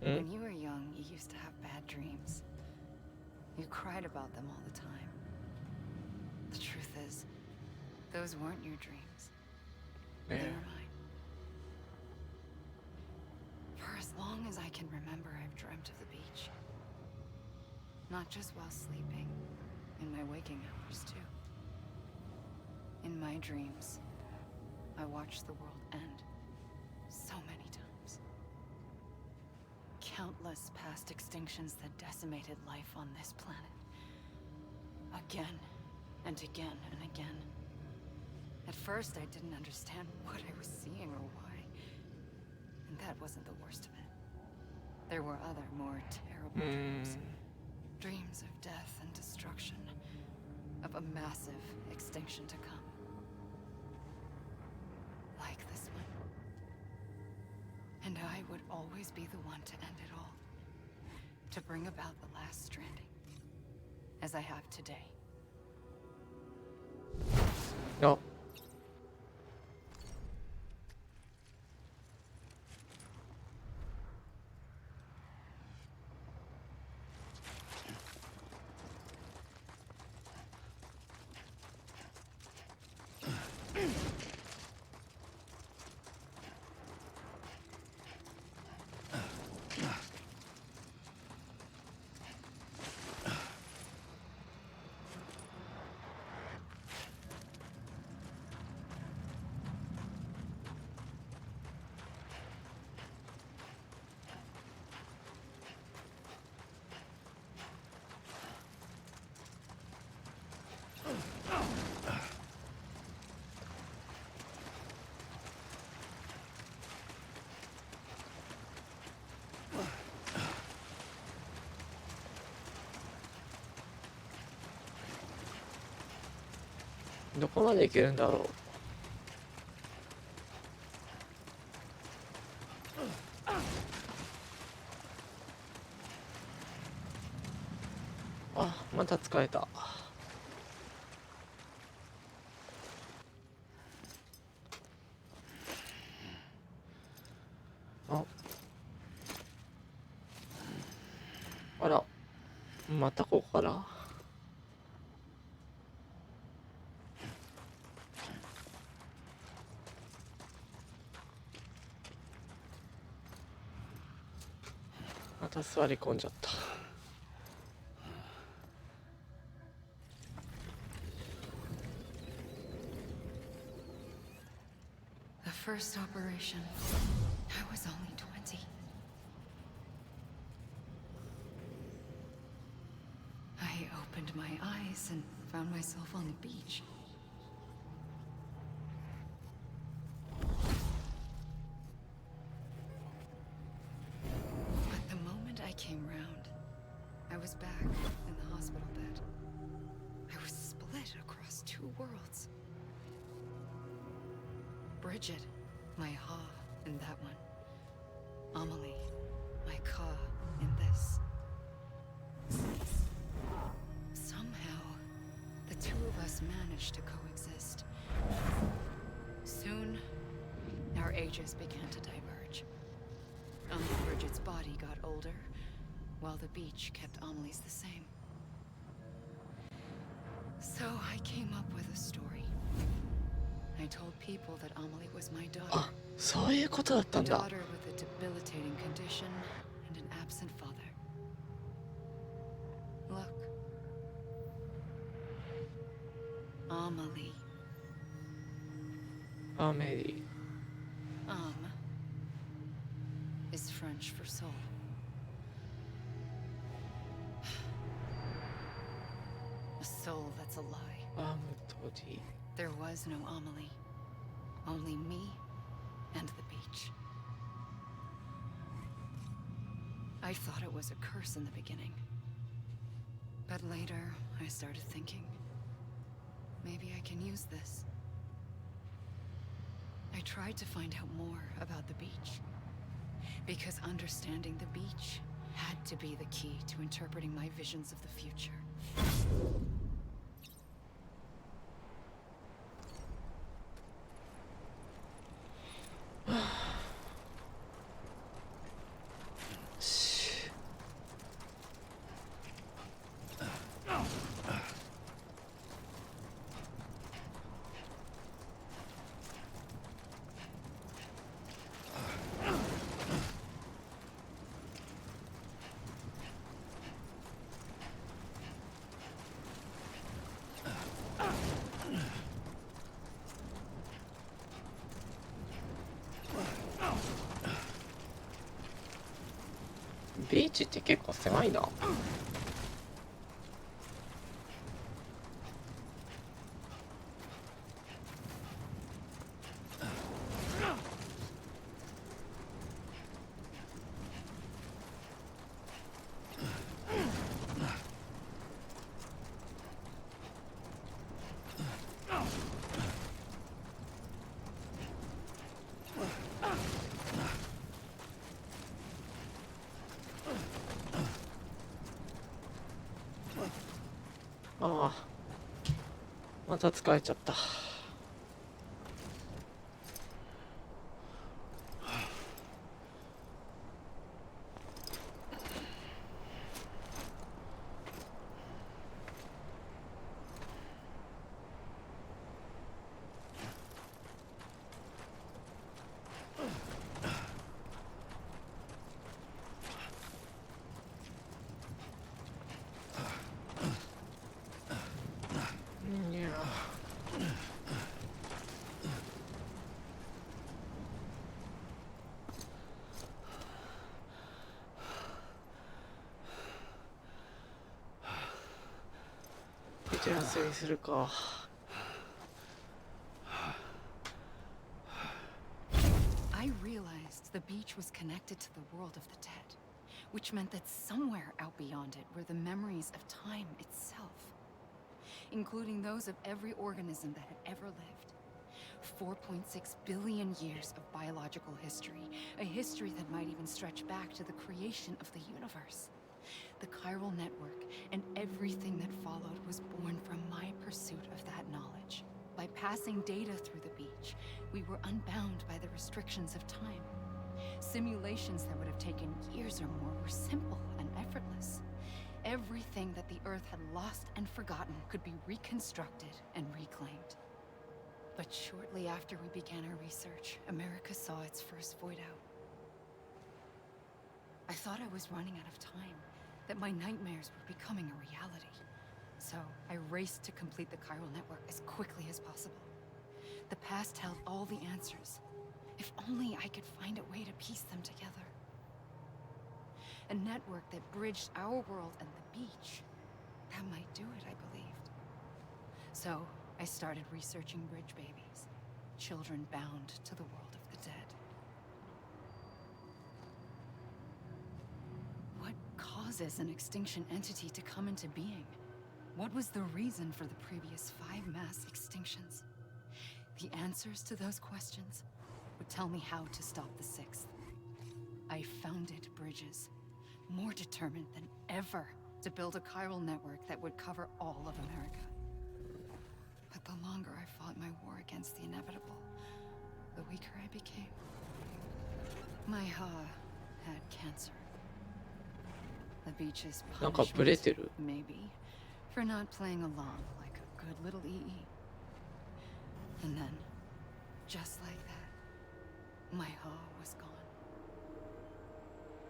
When you were young, you used to have bad dreams. You cried about them all the time. The truth is, those weren't your dreams. They were mine. For as long as I can remember, I've dreamt of the beach. Not just while sleeping, in my waking hours too. In my dreams, I watched the world end so many times. Countless past extinctions that decimated life on this planet. Again and again and again. At first, I didn't understand what I was seeing or why. And that wasn't the worst of it. There were other, more terrible dreams. Dreams of death and destruction. Of a massive extinction to come. Like this one. And I would always be the one to end it all. To bring about the last stranding. As I have today. あ、どこまで行けるんだろう。あ、また疲れた。あ、あら、またここから。また座り込んじゃった。The first operation, I was only 20. I opened my eyes and found myself on the beach. But the moment I came round, I was back in the hospital bed. I was split across two worlds. Bridget, my Ha in that one. Amelie, my Ka in this. Somehow, the two of us managed to coexist. Soon, our ages began to diverge. Bridget's body got older, while the beach kept Amelie's the same. So I came up with a story. I told people that Amelie was my daughter. あ、そういうことだったん A だ。 daughter with a debilitating condition and an absent father. Look. Amelie. アメリ Is French for soul. A soul that's a lie. ー。アムトディ。 There was no Amelie. Only me and the beach. I thought it was a curse in the beginning. But later, I started thinking, maybe I can use this. I tried to find out more about the beach. Because understanding the beach had to be the key to interpreting my visions of the future. Shh. ビーチって結構狭いな。ああ、また疲れちゃった。一休みするか。I realized the beach was connected to the world of the dead, which meant that somewhere out beyond it were the memories of time itself, including those of every organism that had ever lived. 4.6 billion years of biological history, a history that might even stretch back to the creation of the universe. The chiral network and everything that followed was born from my pursuit of that knowledge. By passing data through the beach, we were unbound by the restrictions of time. Simulations that would have taken years or more were simple and effortless. Everything that the Earth had lost and forgotten could be reconstructed and reclaimed. But shortly after we began our research, America saw its first void out. I thought I was running out of time, that my nightmares were becoming a reality. So I raced to complete the chiral network as quickly as possible. The past held all the answers. If only I could find a way to piece them together. A network that bridged our world and the beach. That might do it, I believed. So I started researching bridge babies, children bound to the world of the dead. What causes an extinction entity to come into being? What was the reason for the previous 5 mass extinctions? The answers to those questions would tell me how to stop the 6th. I founded bridges, more determined than ever to build a chiral network that would cover all of America. But the longer I fought my war against the inevitable, the weaker I became. My Ha had cancer. The beach's なんかブレて punishment, る。 maybe, for not playing along like a good little EE. And then, just like that, my Ha was gone.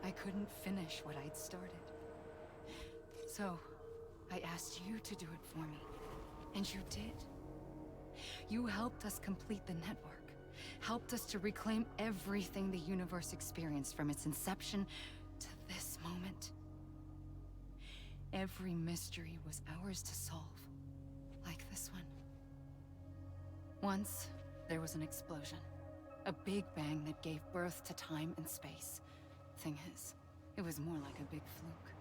I couldn't finish what I'd started. So, I asked you to do it for me. And you did. You helped us complete the network. Helped us to reclaim everything the universe experienced from its inception to this moment. Every mystery was ours to solve. Like this one. Once, there was an explosion. A big bang that gave birth to time and space. Thing is, it was more like a big fluke.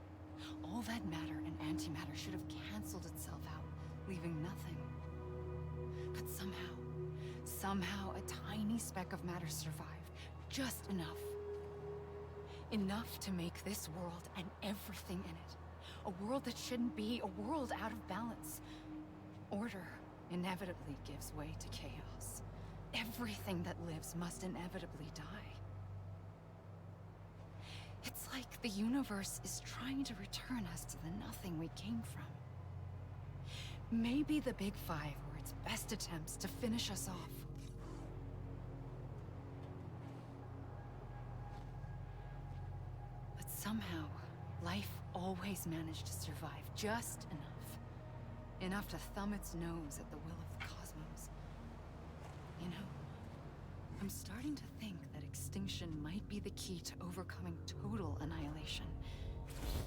All that matter and antimatter should have canceled itself out, leaving nothing. But somehow a tiny speck of matter survived. Just enough. Enough to make this world and everything in it. A world that shouldn't be, a world out of balance. Order inevitably gives way to chaos. Everything that lives must inevitably die. It's like the universe is trying to return us to the nothing we came from. Maybe the Big Five were its best attempts to finish us off. But somehow, life always managed to survive just enough. Enough to thumb its nose at the will of the cosmos. You know, I'm starting to think that extinction might be the key to overcoming total annihilation.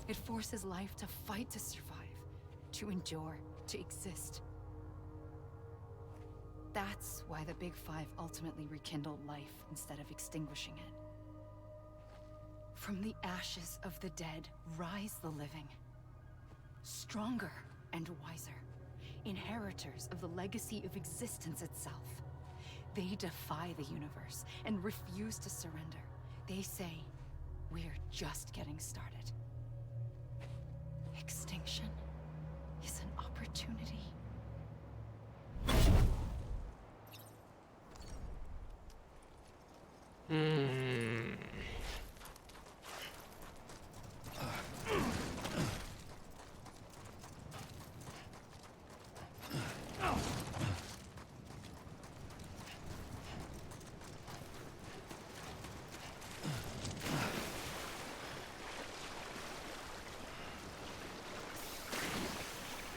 It forces life to fight to survive, to endure, to exist. That's why the Big Five ultimately rekindled life instead of extinguishing it. From the ashes of the dead rise the living. Stronger and wiser. Inheritors of the legacy of existence itself. They defy the universe and refuse to surrender. They say, we're just getting started. Extinction is an opportunity.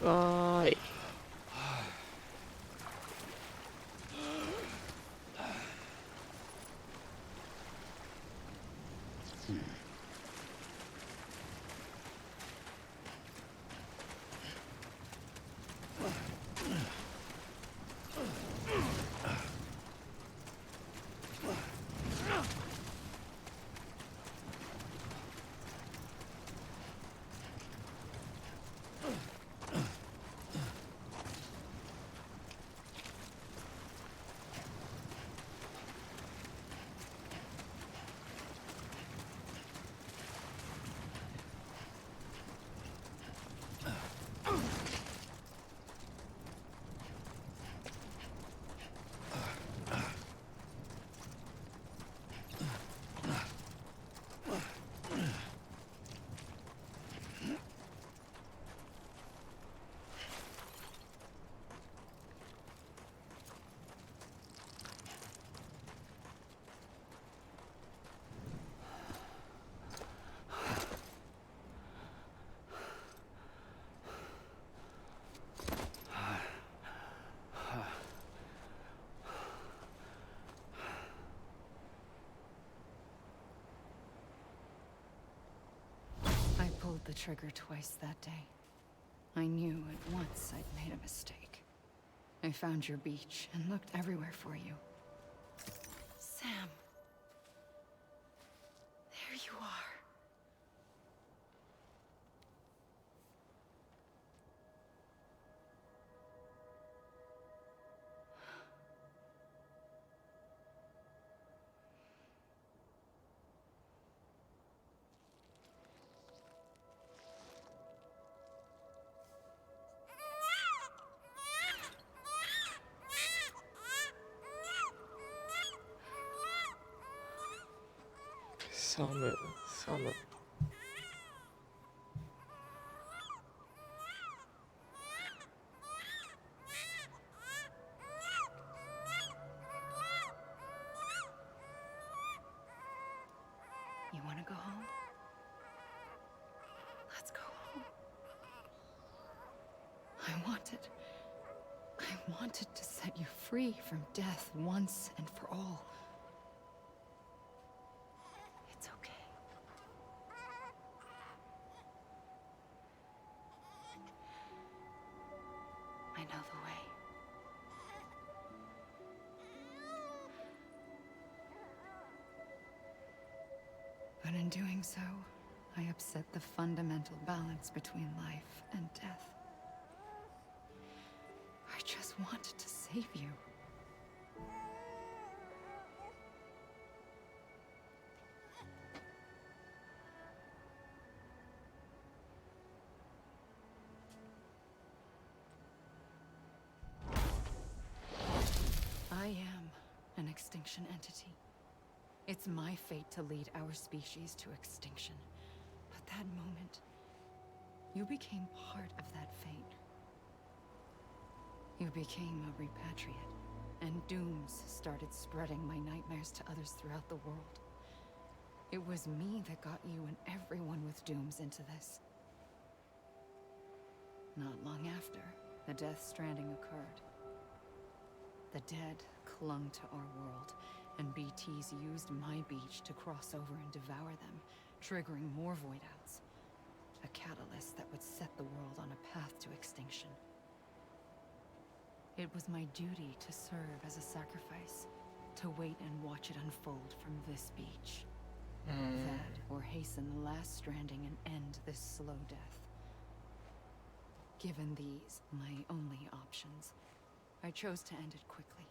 わーい。trigger twice that day. I knew at once I'd made a mistake. I found your beach and looked everywhere for you. Sam. There you are. Summer. You want to go home? Let's go home. I wanted to set you free from death once and for all. It's okay. I know the way. But in doing so, I upset the fundamental balance between life and death. I just wanted to save you. I am an extinction entity. It's my fate to lead our species to extinction. But that moment, you became part of that fate. You became a repatriate, and dooms started spreading my nightmares to others throughout the world. It was me that got you and everyone with dooms into this. Not long after, the Death Stranding occurred. The dead clung to our world, and BTs used my beach to cross over and devour them, triggering more void-outs. A catalyst that would set the world on a path to extinction. It was my duty to serve as a sacrifice, to wait and watch it unfold from this beach. That, or hasten the last stranding and end this slow death. Given these, my only options, I chose to end it quickly.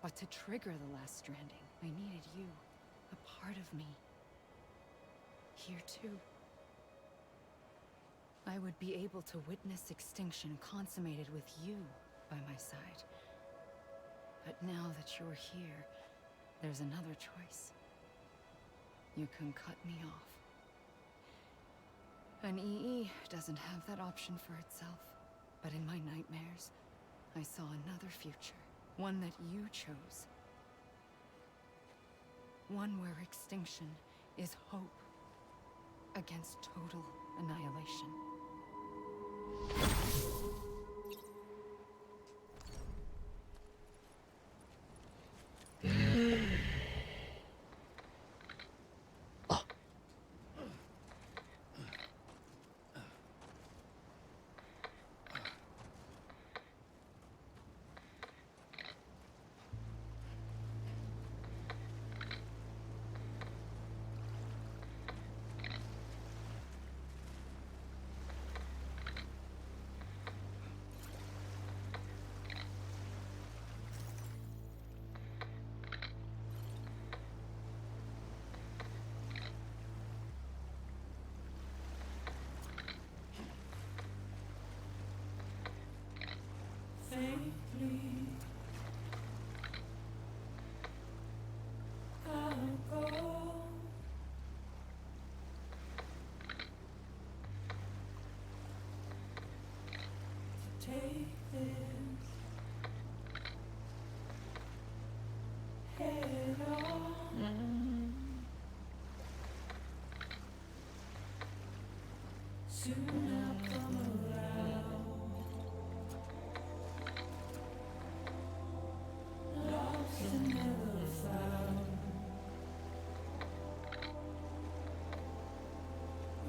But to trigger the last stranding, I needed you, a part of me. Here too. I would be able to witness extinction consummated with you by my side. But now that you're here, there's another choice. You can cut me off. An EE doesn't have that option for itself. But in my nightmares, I saw another future. One that you chose. One where extinction is hope against total annihilation.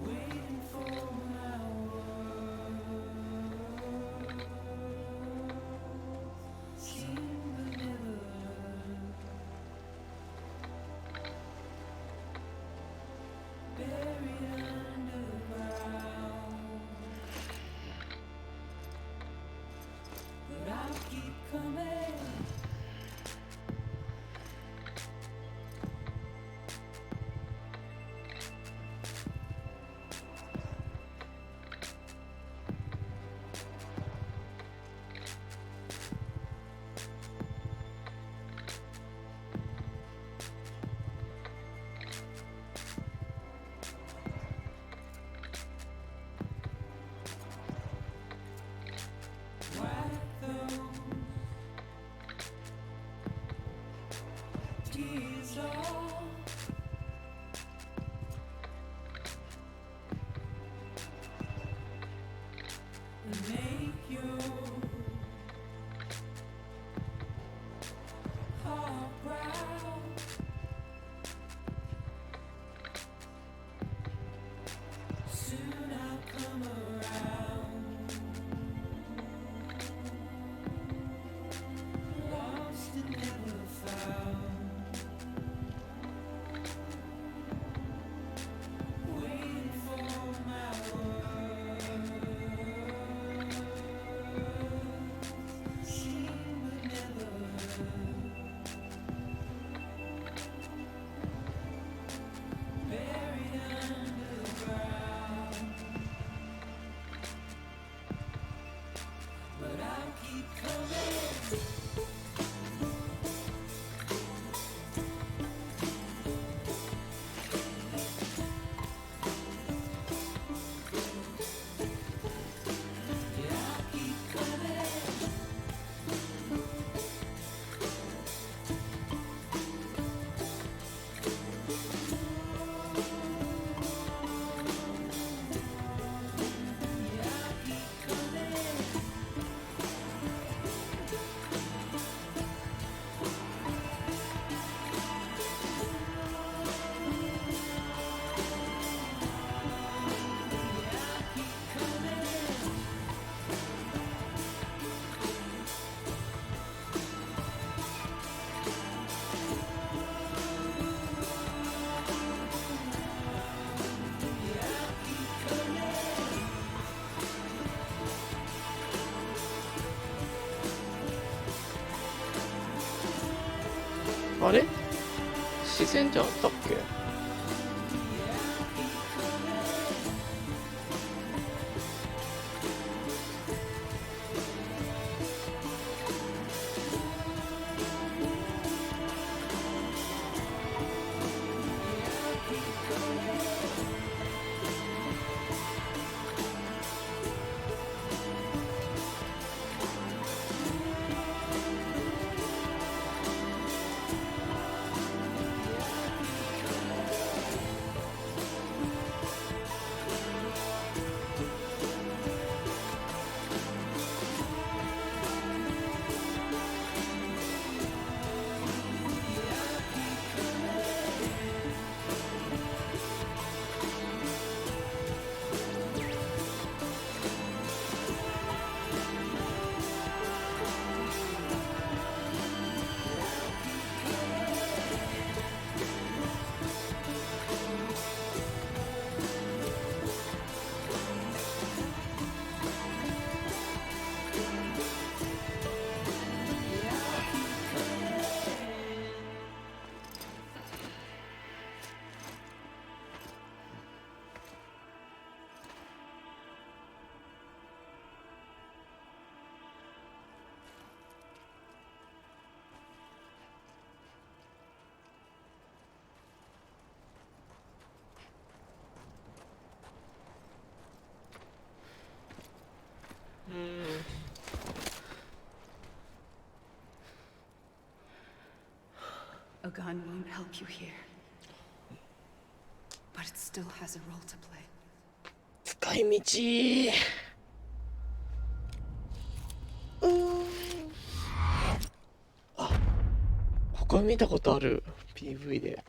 We あれ自然じゃったっけ？A gun won't help you here. But it still has a role to play. 使い道。あ、ここ見たことある PV で。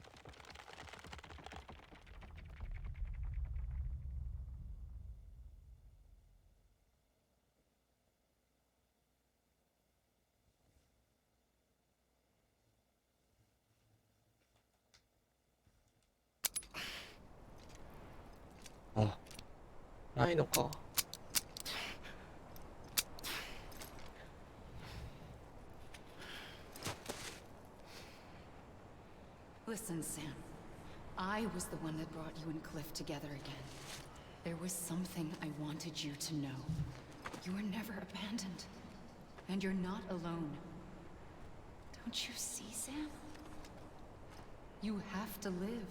あ、ないのか。Listen, Sam. I was the one that brought you and Cliff together again. There was something I wanted you to know. You were never abandoned. And you're not alone. Don't you see, Sam? You have to live.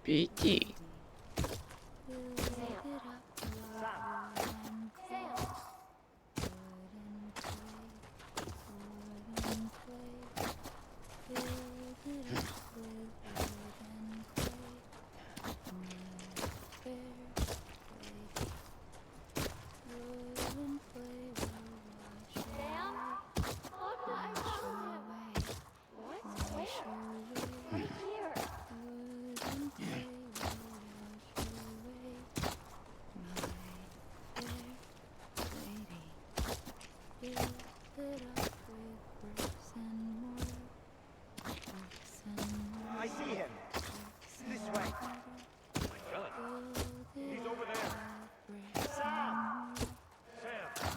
BT。 I see him. This way. He's over there. Sam! Sam!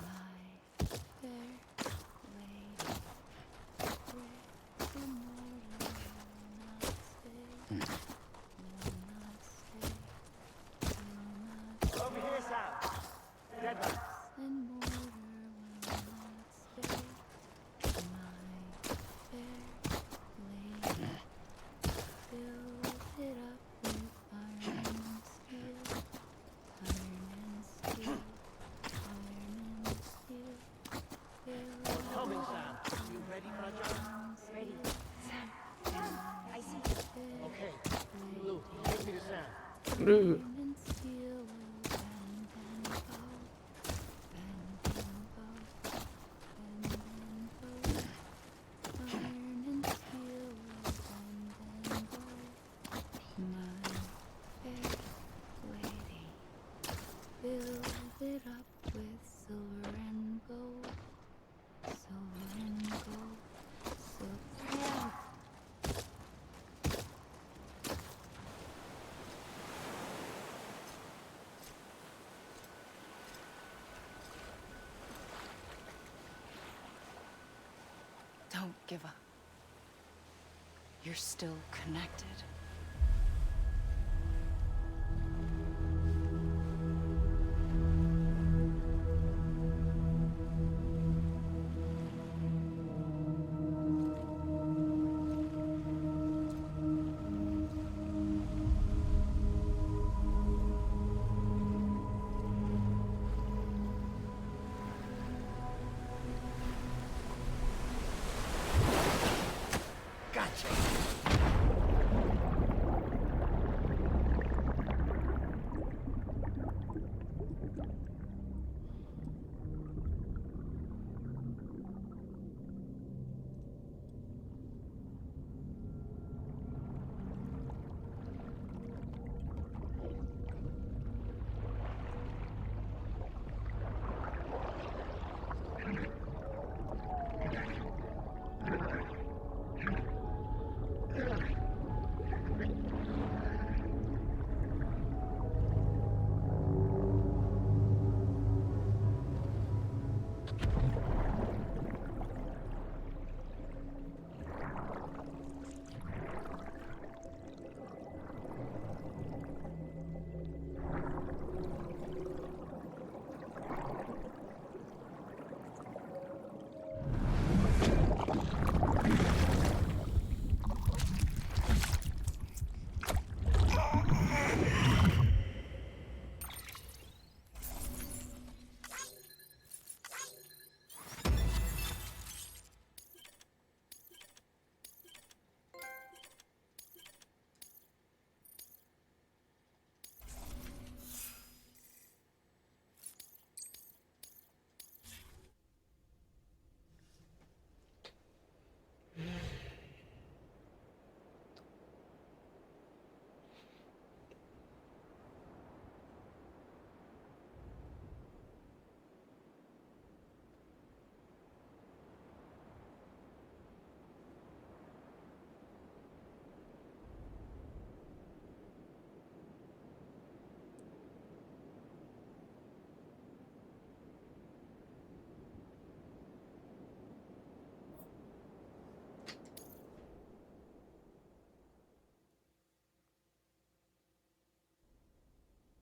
Over here, Sam. Deadman. Coming, Sam. You ready for a jump? Ready. Sam. ルー。Don't give up. You're still connected.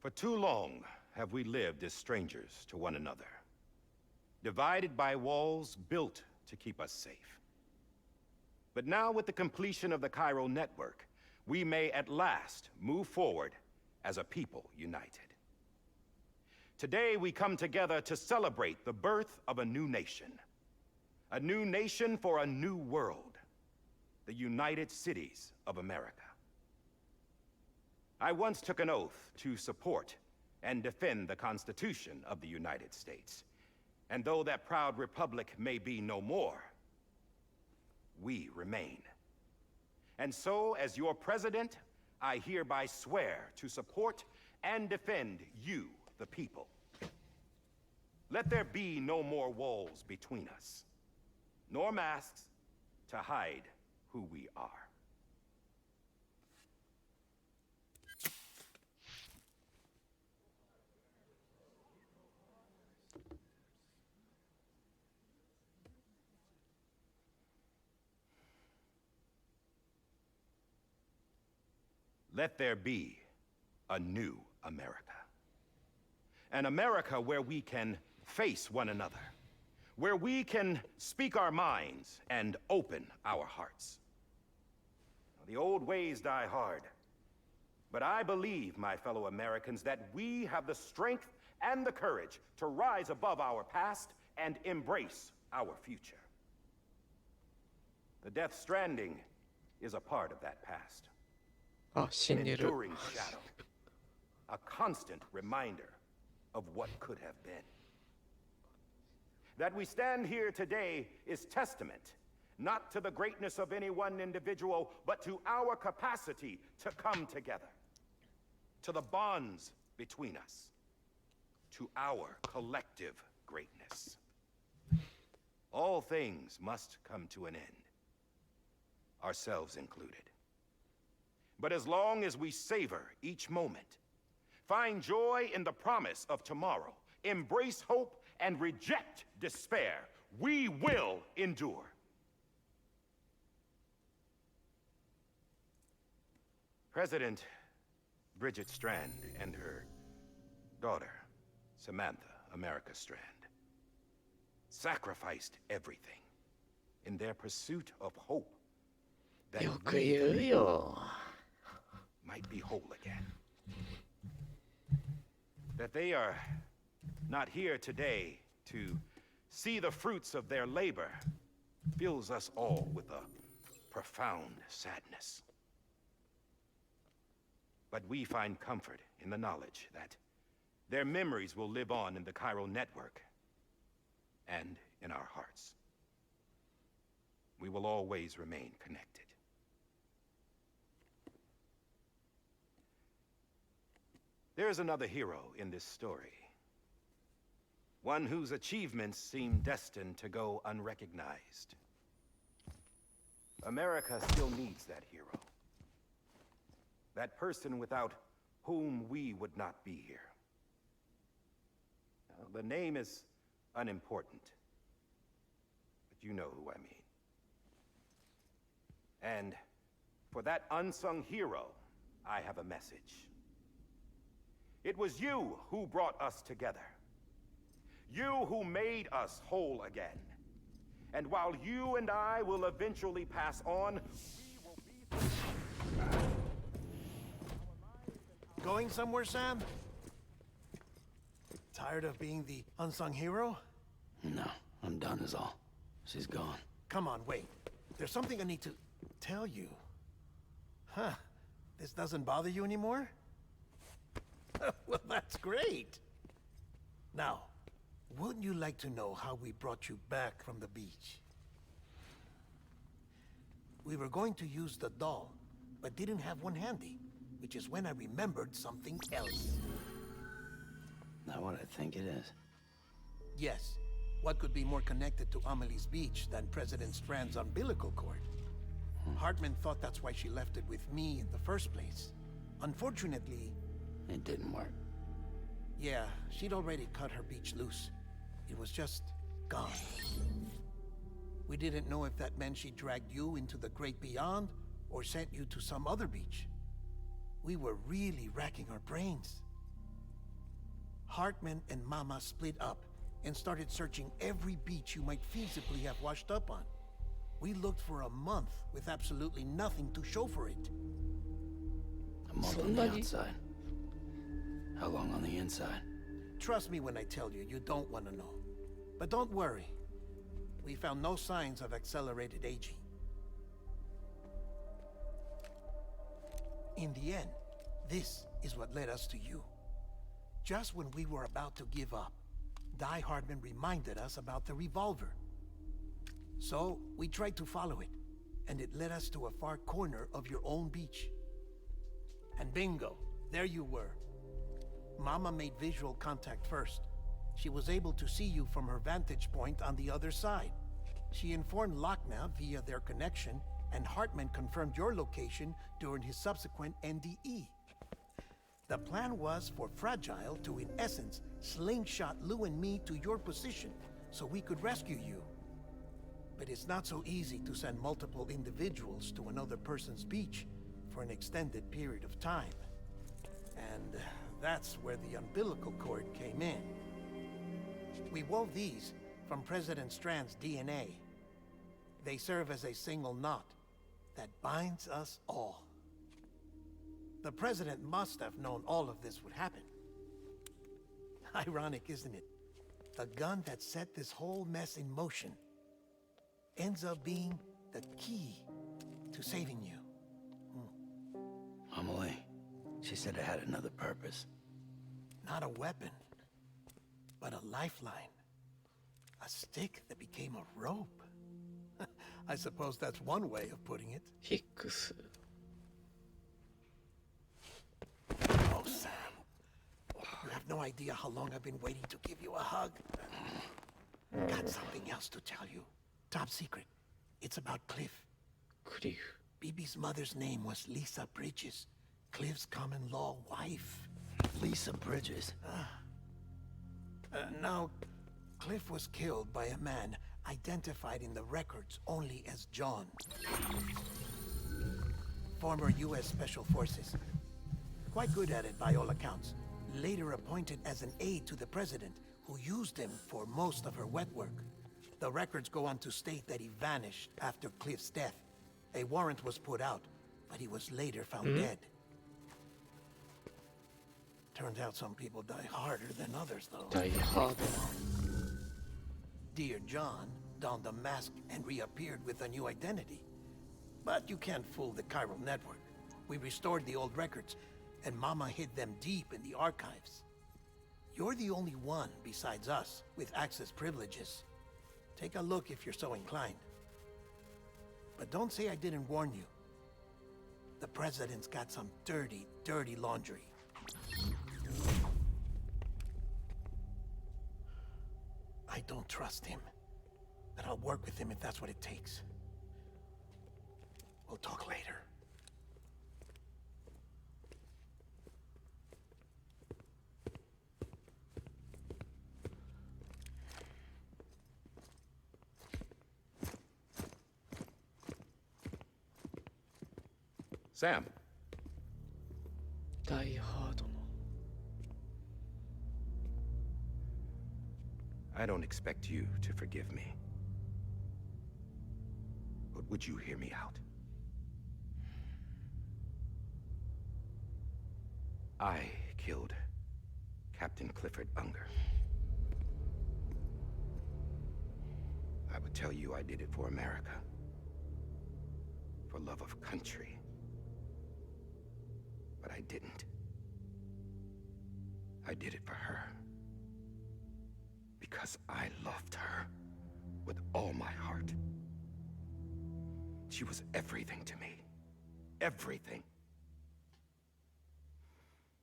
For too long have we lived as strangers to one another, divided by walls built to keep us safe. But now, with the completion of the Chiral network, we may at last move forward as a people united. Today, we come together to celebrate the birth of a new nation for a new world, the United Cities of America. I once took an oath to support and defend the Constitution of the United States. And though that proud republic may be no more, we remain. And so, as your president, I hereby swear to support and defend you, the people. Let there be no more walls between us, nor masks to hide who we are. Let there be a new America. An America where we can face one another, where we can speak our minds and open our hearts. The old ways die hard, but I believe, my fellow Americans, that we have the strength and the courage to rise above our past and embrace our future. The Death Stranding is a part of that past. あ、死ん An でる。 enduring shadow, a constant reminder of what could have been. That we stand here today is testament not to the greatness of any one individual, but to our capacity to come together, to the bonds between us, to our collective greatness. All things must come to an end, ourselves included. But as long as we savor each moment, find joy in the promise of tomorrow, embrace hope, and reject despair, we will endure. President Bridget Strand and her daughter, Samantha America Strand, sacrificed everything in their pursuit of hope that よく言うよ。 might be whole again. That they are not here today to see the fruits of their labor fills us all with a profound sadness. But we find comfort in the knowledge that their memories will live on in the chiral network and in our hearts. We will always remain connected. There's another hero in this story. One whose achievements seem destined to go unrecognized. America still needs that hero. That person without whom we would not be here. Now, the name is unimportant, but you know who I mean. And for that unsung hero, I have a message. It was you who brought us together. You who made us whole again. And while you and I will eventually pass on, we will be... Going somewhere, Sam? Tired of being the unsung hero? No, I'm done is all. She's gone. Come on, wait. There's something I need to tell you. Huh. This doesn't bother you anymore? Well, that's great. Now, wouldn't you like to know how we brought you back from the beach? We were going to use the doll, but didn't have one handy, which is when I remembered something else. Not what I think it is. Yes. What could be more connected to Amelie's beach than President Strand's umbilical cord? Hartman thought that's why she left it with me in the first place. Unfortunately... It didn't work. Yeah, she'd already cut her beach loose. It was just gone. We didn't know if that meant she dragged you into the great beyond, or sent you to some other beach. We were really racking our brains. Hartman and Mama split up and started searching every beach you might feasibly have washed up on. We looked for a month with absolutely nothing to show for it. A month on the outside. How long on the inside? Trust me when I tell you, you don't want to know. But don't worry. We found no signs of accelerated aging. In the end, this is what led us to you. Just when we were about to give up, Die Hardman reminded us about the revolver. So, we tried to follow it, and it led us to a far corner of your own beach. And bingo, there you were. Mama made visual contact first. She was able to see you from her vantage point on the other side. She informed Lochna via their connection, and Hartman confirmed your location during his subsequent NDE. The plan was for Fragile to, in essence, slingshot Lou and me to your position so we could rescue you. But it's not so easy to send multiple individuals to another person's beach for an extended period of time. And that's where the umbilical cord came in. We wove these from President Strand's DNA. They serve as a single knot that binds us all. The President must have known all of this would happen. Ironic, isn't it? The gun that set this whole mess in motion ends up being the key to saving you. Amelie, she said it had another purpose. Not a weapon, but a lifeline. A stick that became a rope. I suppose that's one way of putting it. ヒックス。 Oh, Sam. You have no idea how long I've been waiting to give you a hug. Got something else to tell you. Top secret. It's about Cliff. クリフ。 Bibi's mother's name was Lisa Bridges, Cliff's common-law wife. Lisa Bridges. Now, Cliff was killed by a man identified in the records only as John. Former U.S. Special Forces. Quite good at it by all accounts. Later appointed as an aide to the president, who used him for most of her wet work. The records go on to state that he vanished after Cliff's death. A warrant was put out, but he was later found dead. Turns out some people die harder than others, though. ダイハード。 Dear John donned a mask and reappeared with a new identity. But you can't fool the chiral network. We restored the old records, and Mama hid them deep in the archives. You're the only one besides us with access privileges. Take a look if you're so inclined. But don't say I didn't warn you. The president's got some dirty, dirty laundry. I don't trust him. But I'll work with him if that's what it takes. We'll talk later. Sam, ダイハードの。 I don't expect you to forgive me. But would you hear me out? I killed Captain Clifford Unger. I would tell you I did it for America. For love of country. But I didn't. I did it for her. Because I loved her with all my heart. She was everything to me. Everything.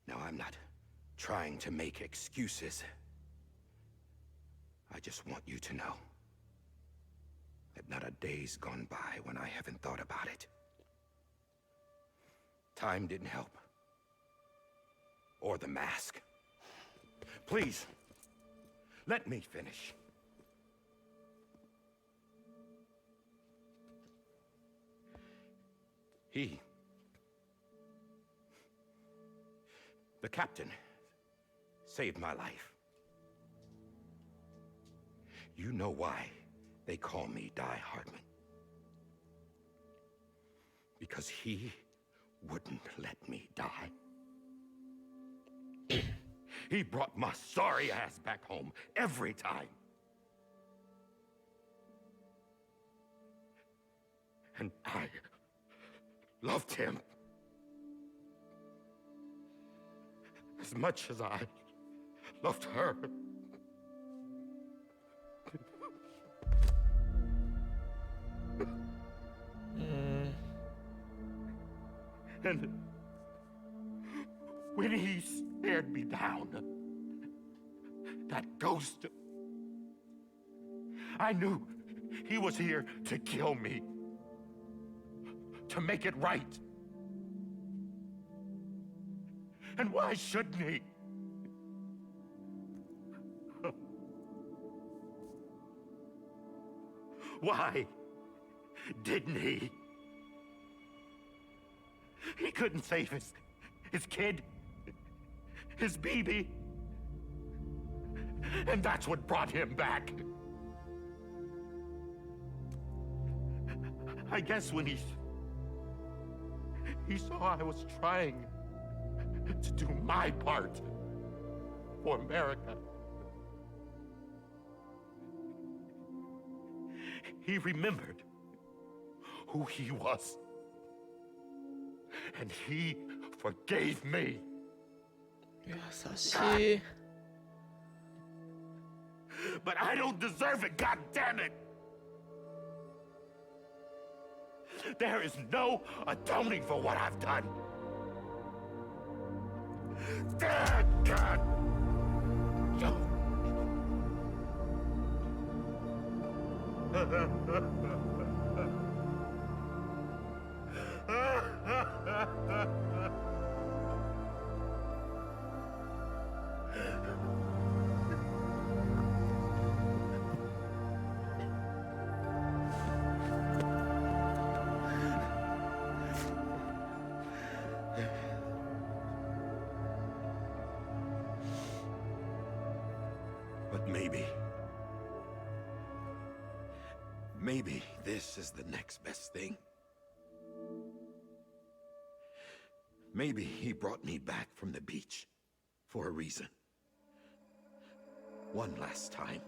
Now, I'm not trying to make excuses. I just want you to know that not a day's gone by when I haven't thought about it. Time didn't help. Or the mask. Please, let me finish. The captain, saved my life. You know why they call me Die Hardman. Because he wouldn't let me die. He brought my sorry ass back home every time. And I loved him as much as I loved her. And when he stared me down, that ghost, I knew he was here to kill me, to make it right. And why shouldn't he? Why didn't he? He couldn't save his kid, his baby. And that's what brought him back. I guess when he saw I was trying to do my part for America, he remembered who he was. And he forgave me. 優しい。 But I don't deserve it, God damn it! There is no atoning for what I've done. God! But maybe this is the next best thing. Maybe he brought me back from the beach for a reason. One last time.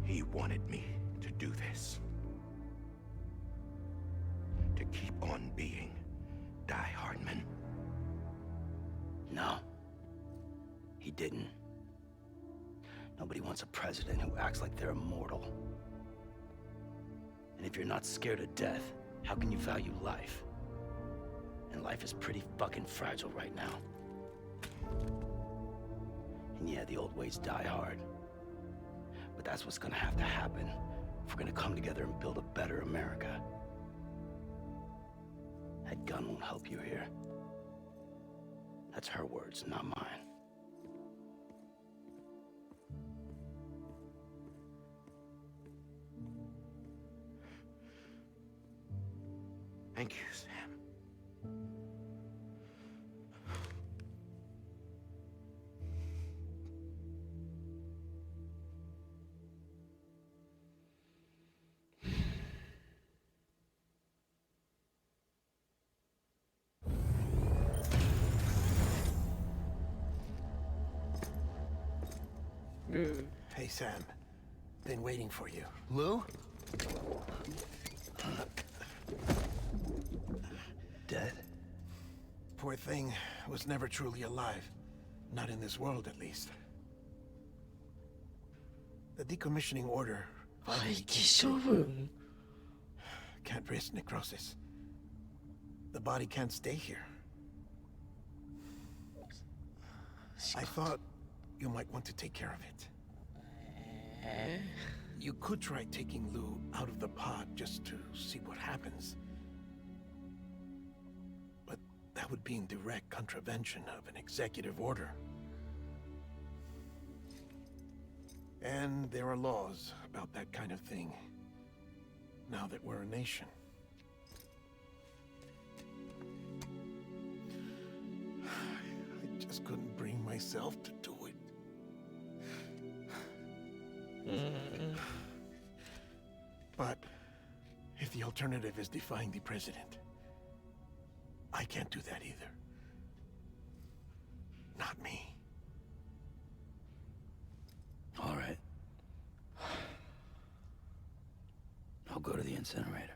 He wanted me to do this. To keep on being Die Hardman. No. He didn't. Nobody wants a president who acts like they're immortal. And if you're not scared of death, how can you value life? And life is pretty fucking fragile right now. And yeah, the old ways die hard. But that's what's gonna have to happen if we're gonna come together and build a better America. That gun won't help you here. That's her words, not mine. Thank you, Sam. Hey, Sam. Been waiting for you. Lou? Dead? Poor thing was never truly alive. Not in this world, at least. The decommissioning order finally 廃棄処分。 can't risk necrosis. The body can't stay here. I thought you might want to take care of it. You could try taking Lou out of the pod just to see what happens. But that would be in direct contravention of an executive order. And there are laws about that kind of thing, now that we're a nation. I just couldn't bring myself to do it. But if the alternative is defying the president, I can't do that either. Not me. All right. I'll go to the incinerator.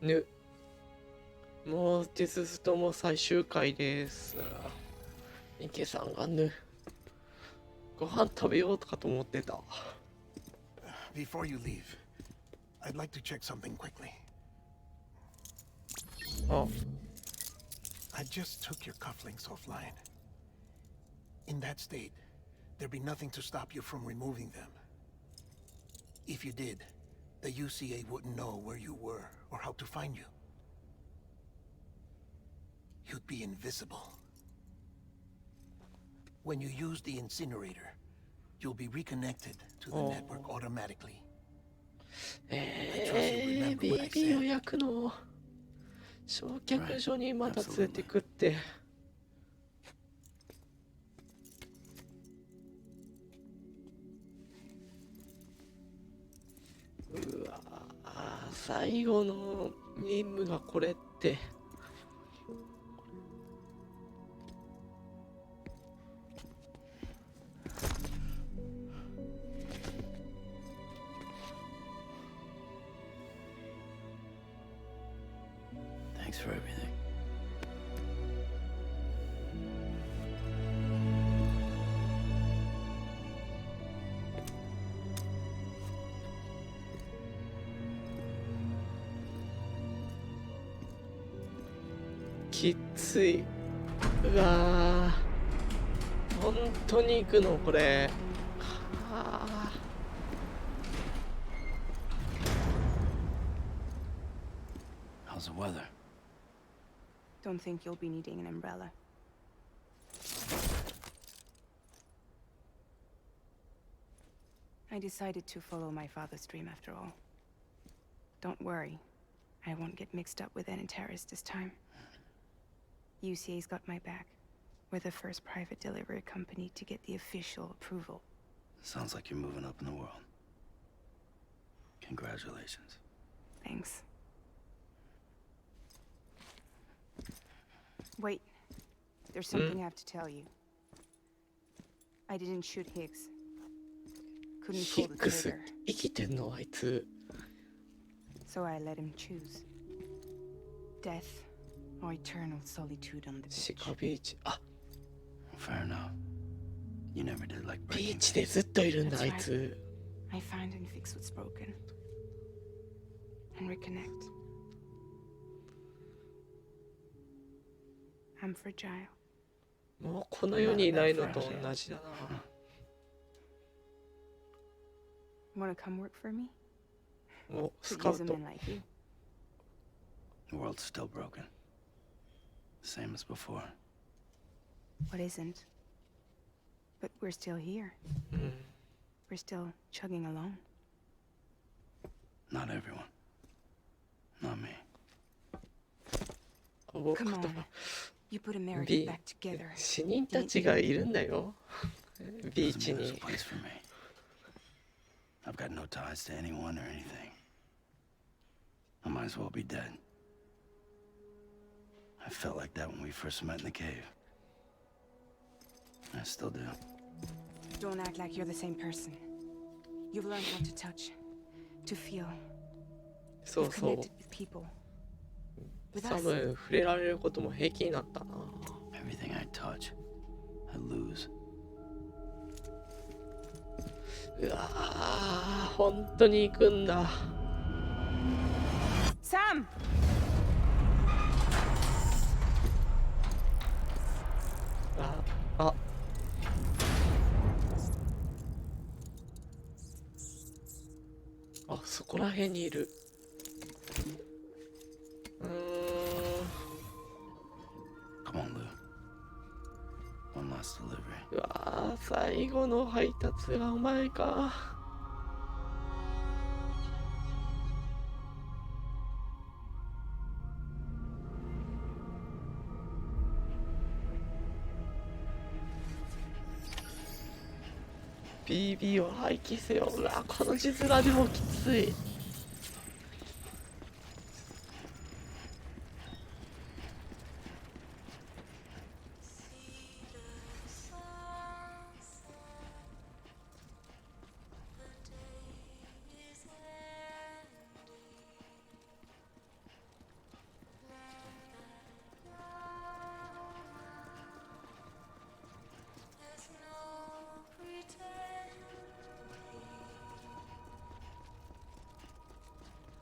ぬ。もうデスストも最終回です。池さんがぬ。ご飯食べようとかと思ってた。Before you leave, I'd like to check something quickly. あ、 I just took your cufflinks offline. In that state, there'd be nothing to stop you from removing them. If you did, the UCA wouldn't know where you were or how to find you. You'd be invisible. When you use the incinerator, you'll be reconnected to the network automatically. ベビー予約の焼却所にまた連れてくって。うわー、最後の任務がこれって。Thanks for everything. きつい。うわー、本当に行くのこれ。はあ。How's the weather? Don't think you'll be needing an umbrella. I decided to follow my father's dream after all. Don't worry. I won't get mixed up with any terrorists this time. UCA's got my back. We're the first private delivery company to get the official approval. Sounds like you're moving up in the world. Congratulations. Thanks. Wait. There's something I have to tell you. I didn't shoot Higgs. Couldn't ヒ pull ッ the クス trigger. 生きてんのあいつ。 So I let him choose. Death or eternal solitude on the シ beach. カビーチ。あ、 Fair enough. You never did like ビ breaking ーチで things. ずっといるんだあいつ。 I find and fix what's broken. And reconnect. I'm fragile. もうこの世にいないのと同じだな。 Wanna come work for me? お、ス Could カ use ウ a ト。 man like you. The world's still broken. Same as before. What isn't? But we're still here. うん。 We're still chugging along. Not everyone. Not me. 僕 Come と on. You put America ビ back together. 死人たちがいるんだよ。ビー Doesn't チ mean there's a に。 place for me. I've got no ties to anyone or anything. I might as well be dead. I felt like that when we first met in the cave. I still do. Don't act like you're the same person. You've learned how to touch, to feel. そ You've うそう。 connected with people. With 多 us. 分触れられることも平気になったな。 Everything I touch, I lose. うわー、本当に行くんだ。 Sam! あ、あ、そこら辺にいる。Come on, Lou. One last delivery. うわー、最後の配達がお前か。BB を廃棄せよ。うわ、この字面でもきつい。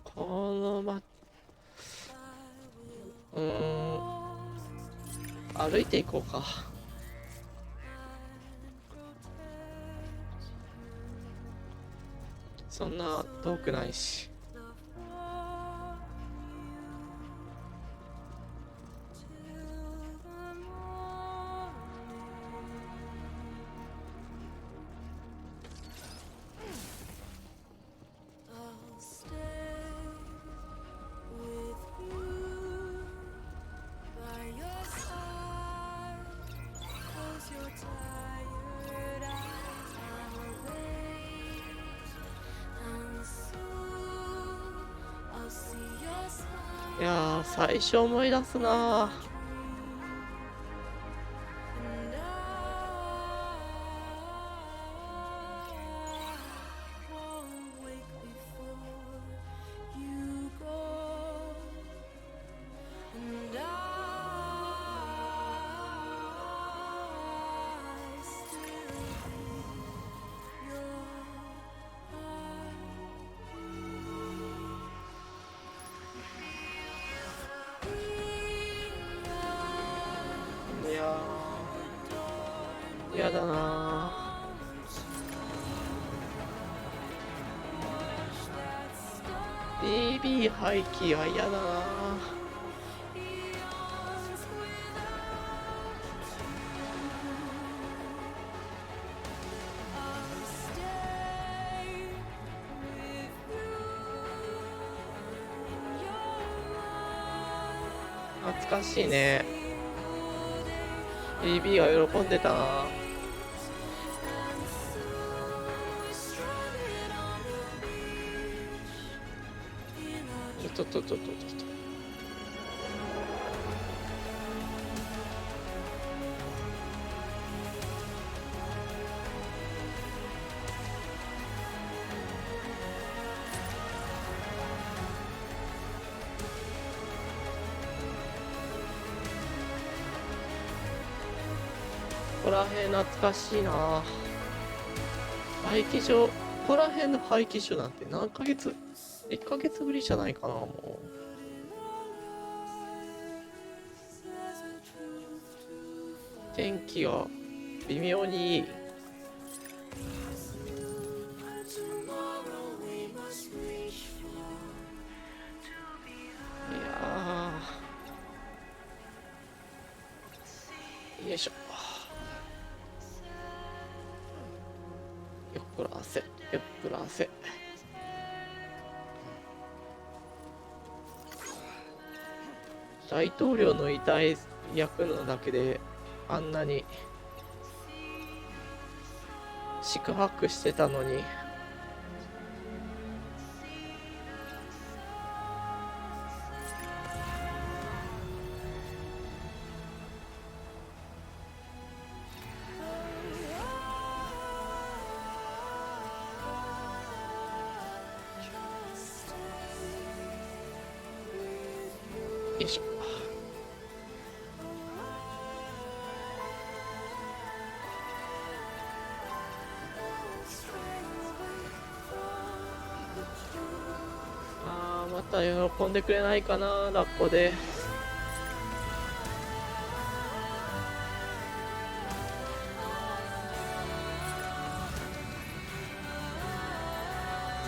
この歩いていこうか。そんな遠くないし。いやー、最初思い出すなー。だな。BB 廃棄は嫌だな。懐かしいね。BB が喜んでたな。ちょっとここら辺懐かしいな。廃棄所、ここら辺の廃棄所なんて何ヶ月、1ヶ月ぶりじゃないかな。もう天気が微妙にいい。いやー、よいしょ。よっこらせ、よっこらせ。大統領の遺体焼くのだけであんなに四苦八苦してたのに。よいしょ。また喜んでくれないかな、ラッコで。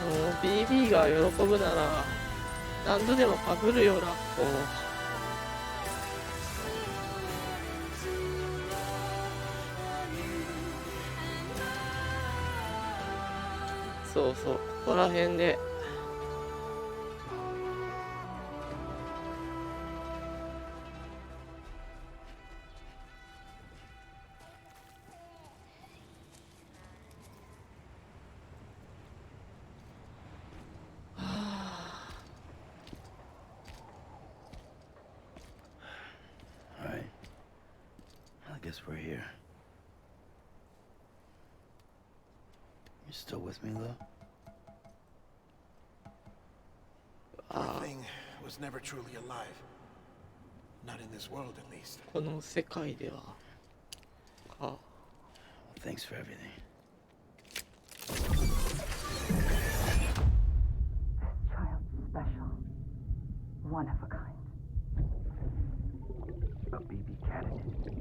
もう BB が喜ぶなら何度でもかぶるよ、ラッコ。そうそう、ここら辺でI guess we're here. You still with me, Lou? The thing was never truly alive. Not in this world, at least. この世界ではか。 Thanks for everything. Child's special. One of a kind. A BB candidate.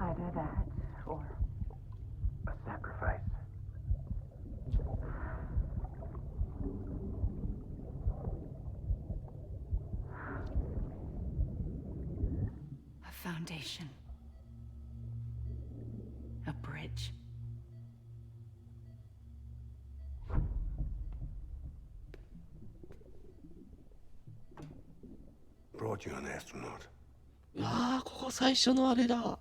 Either that or A sacrifice. a foundation. A bridge. Brought you an astronaut. うわー、ここ最初のあれだ。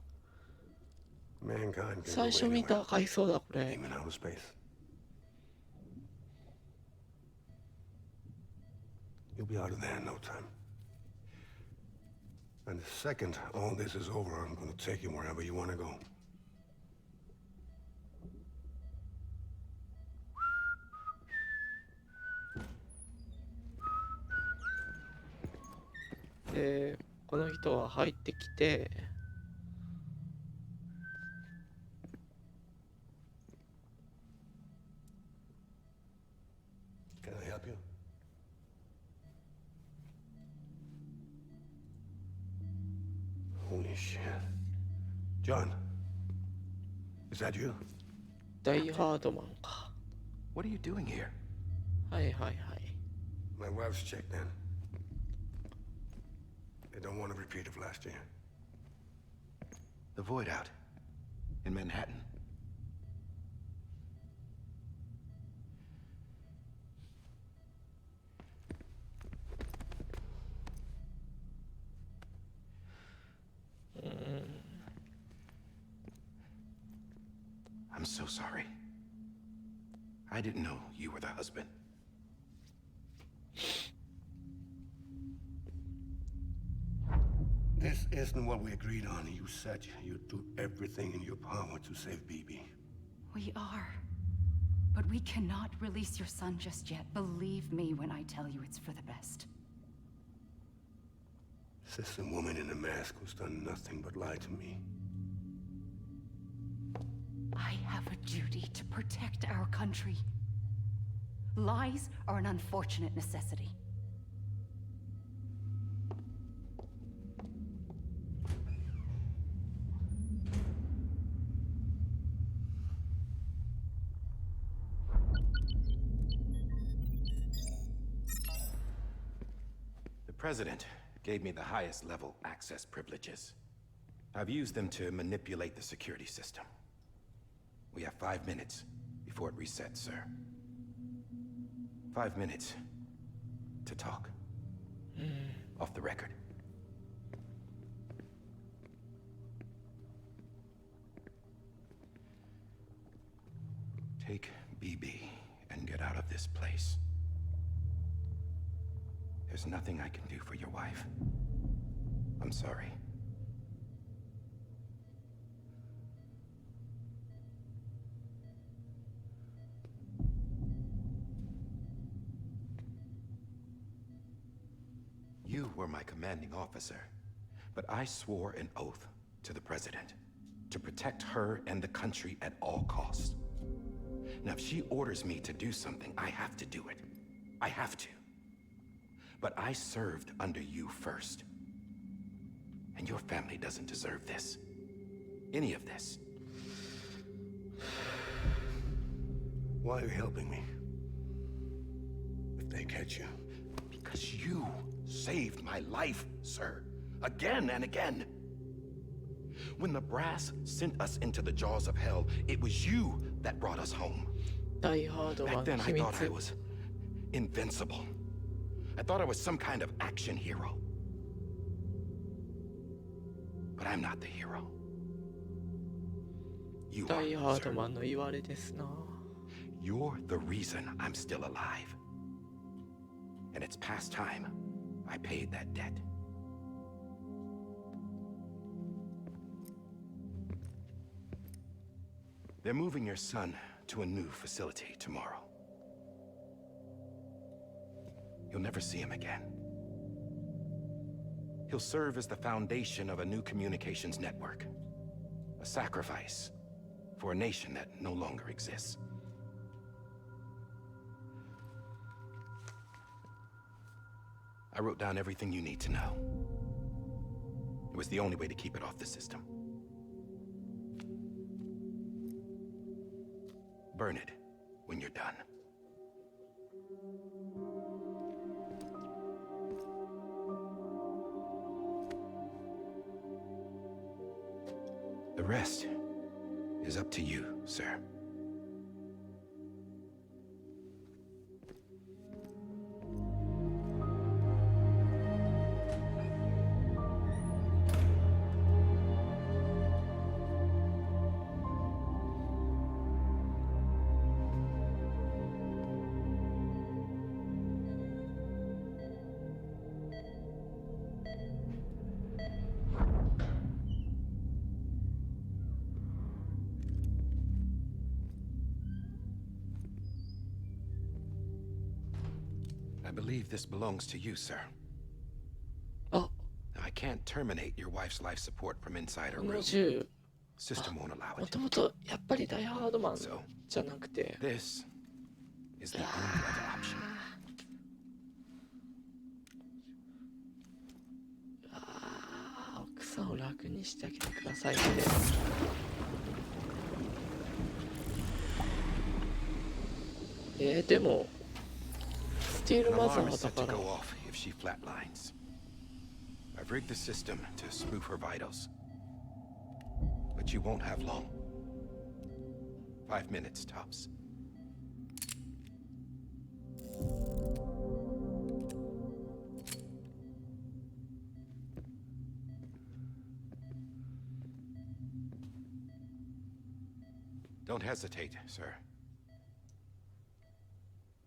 Mankind can 最 go 初見た anywhere, 回想だこれ。 even outer space. You'll be out of there in no time. And the second all this is over, I'm going to take you wherever you want to go. .でこの人は入ってきて、 Can I help you? Holy shit. John, Is that you? ダイハードマンか。 What are you doing here? はいはいはい。 My wife's checked in. They don't want a repeat of last year. The void out in Manhattan. I'm so sorry. I didn't know you were the husband. This isn't what we agreed on. You said you'd do everything in your power to save BB. We are. But we cannot release your son just yet. Believe me when I tell you it's for the best. This is a woman in a mask who's done nothing but lie to me. I have a duty to protect our country. Lies are an unfortunate necessity. The President gave me the highest level access privileges. I've used them to manipulate the security system. We have 5 minutes before it resets, sir. 5 minutes to talk. Off the record. Take BB and get out of this place. There's nothing I can do for your wife. I'm sorry. You were my commanding officer, but I swore an oath to the President to protect her and the country at all costs. Now, if she orders me to do something, I have to do it. I have to. But I served under you first. And your family doesn't deserve this. Any of this. Why are you helping me? If they catch you. Because you saved my life, sir. Again and again. When the brass sent us into the jaws of hell, it was you that brought us home. ダイハードマ Back ン then, の I 秘 thought I 密。 was invincible. I thought I was some kind of action hero. But I'm not the hero. You ダイ are, ハード sir. マンの言われですな。 You're the reason I'm still alive. And it's past time I paid that debt. They're moving your son to a new facility tomorrow. You'll never see him again. He'll serve as the foundation of a new communications network. A sacrifice for a nation that no longer exists. I wrote down everything you need to know. It was the only way to keep it off the system. Burn it when you're done. The rest is up to you, sir. I believe this belongs to you, sir. あ、 I can't terminate your wife's life support from inside her この room. 銃、 System won't allow も it. ともとやっぱりダイハードマンじゃなくて、 This is the only other option. 奥さんを楽にしてあげてくださいって。でもスティール An マザ alarm is ーだ set か to ら go off if she flatlines. I've rigged the system to spoof her vitals. But you won't have long. 5 minutes tops. Don't hesitate, sir.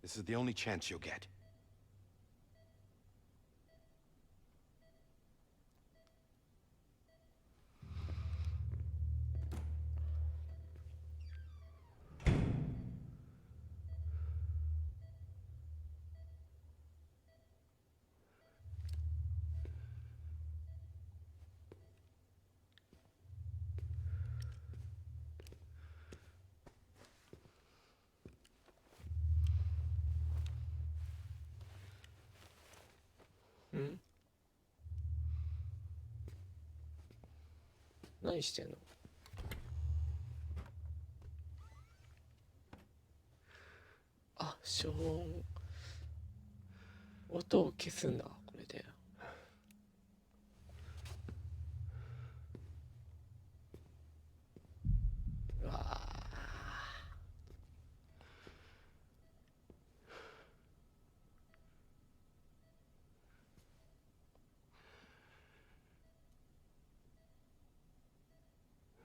This is the only chance you'll get.ん何してんの？あ、消音。音を消すんだ、これで。うわあ。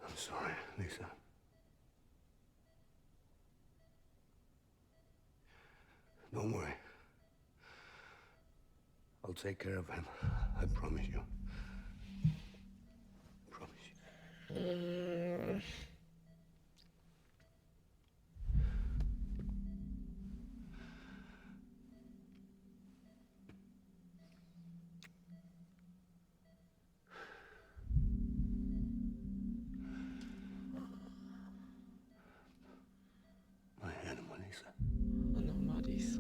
I'm sorry, Lisa. Don't worry. I'll take care of him. I promise you. Promise you. アノマリさ。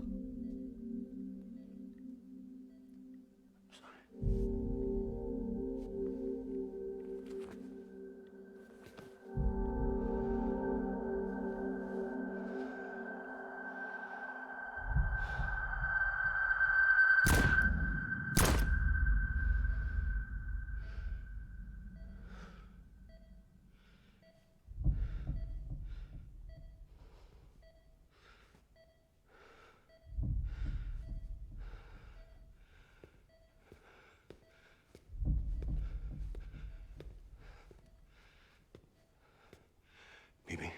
Bibi?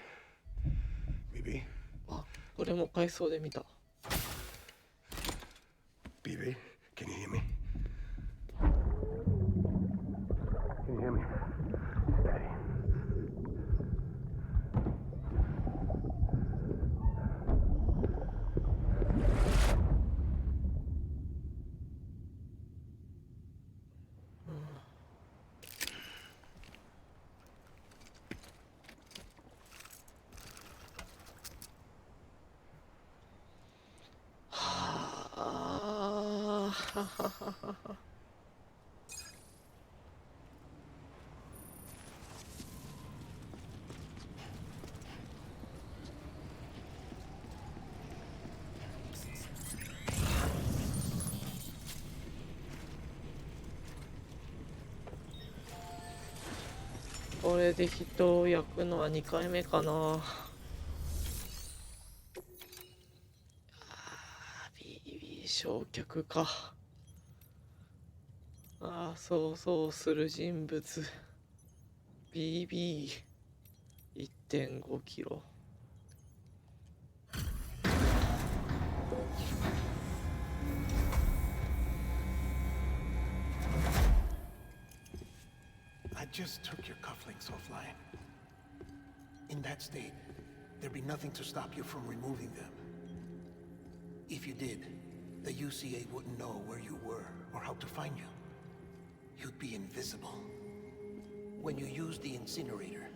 Bibi? あ、これも回想で見た。Bibi? Can you hear me? Can you hear me? Steady. Ah, これで人を焼くのは2回目かな。BB 焼却か。ああ、想像する人物 BB1.5 キロ。I just took your cufflinks offline. In that state, there'd be nothing to stop you from removing them. If you did, the UCA wouldn't know where you were or how to find you. You'd be invisible. When you use the incinerator,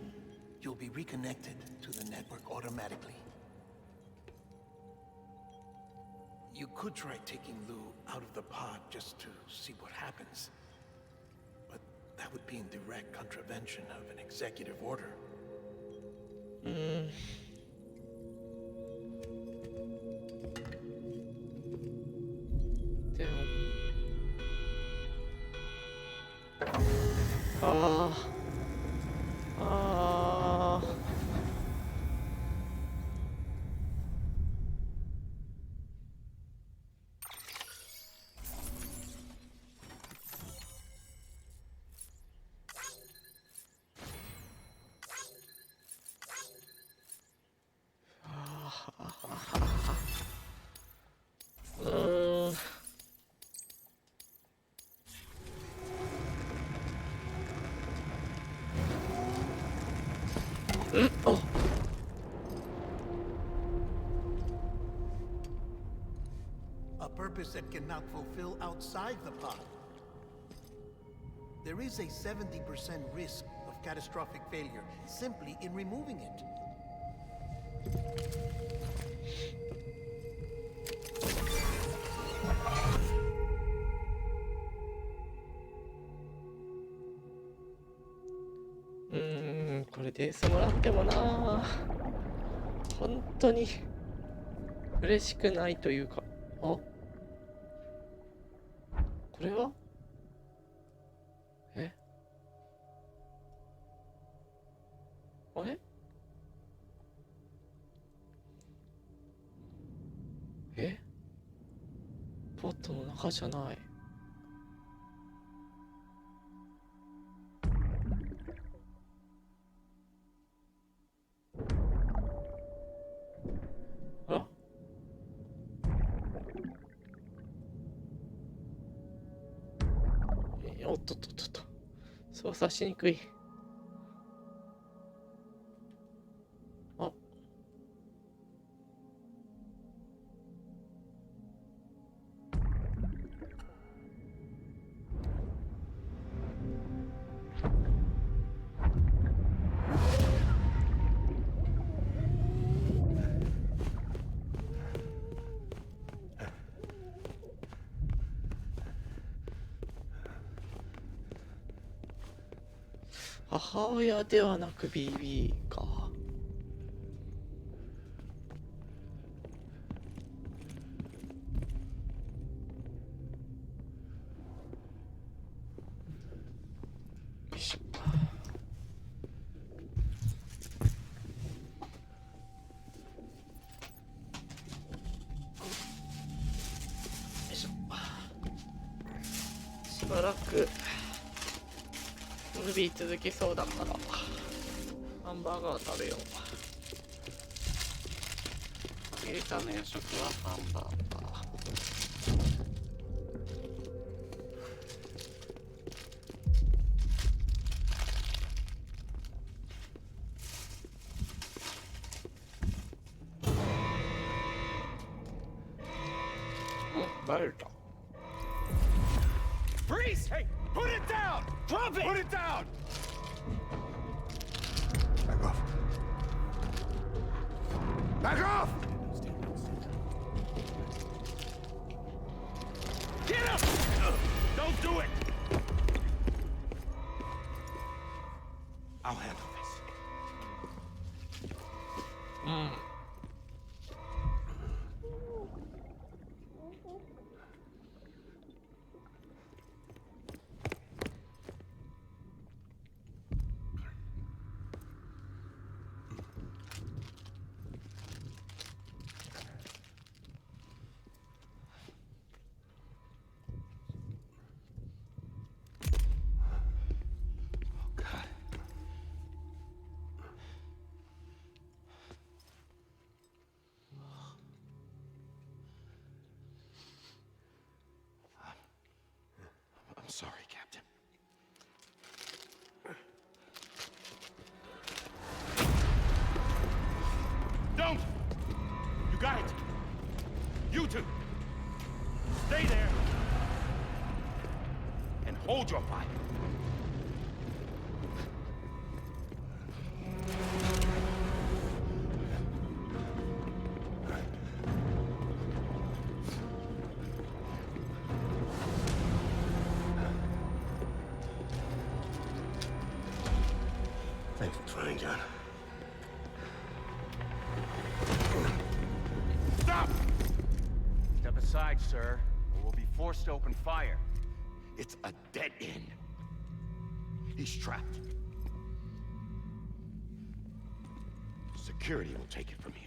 you'll be reconnected to the network automatically. You could try taking Lou out of the pod just to see what happens. But that would be in direct contravention of an executive order. ああああ。うーん。あ、A purpose that cannot fulfill outside the pod. There is a 70% risk of catastrophic failure simply in removing it.うこれでしてもらってもな、本当に嬉しくないというか、これはあれポットの中じゃない。おっとっとっとっと、操作しにくい。母親ではなく BB か。よいしょ。よいしょ。しばらくムービー続きそうだからハンバーガー食べよう。ゲリさんの夜食はハンバーガー。バレた。Freeze! Hey, put it down! Drop it! Put it down! Back off. Back off! Get up! Don't do it! I'll handle this. I'm sorry, Captain. Don't! You got it! You two! Stay there! And hold your fire! Thanks for trying, John. Stop! Step aside, sir, or we'll be forced to open fire. It's a dead end. He's trapped. Security will take it from here.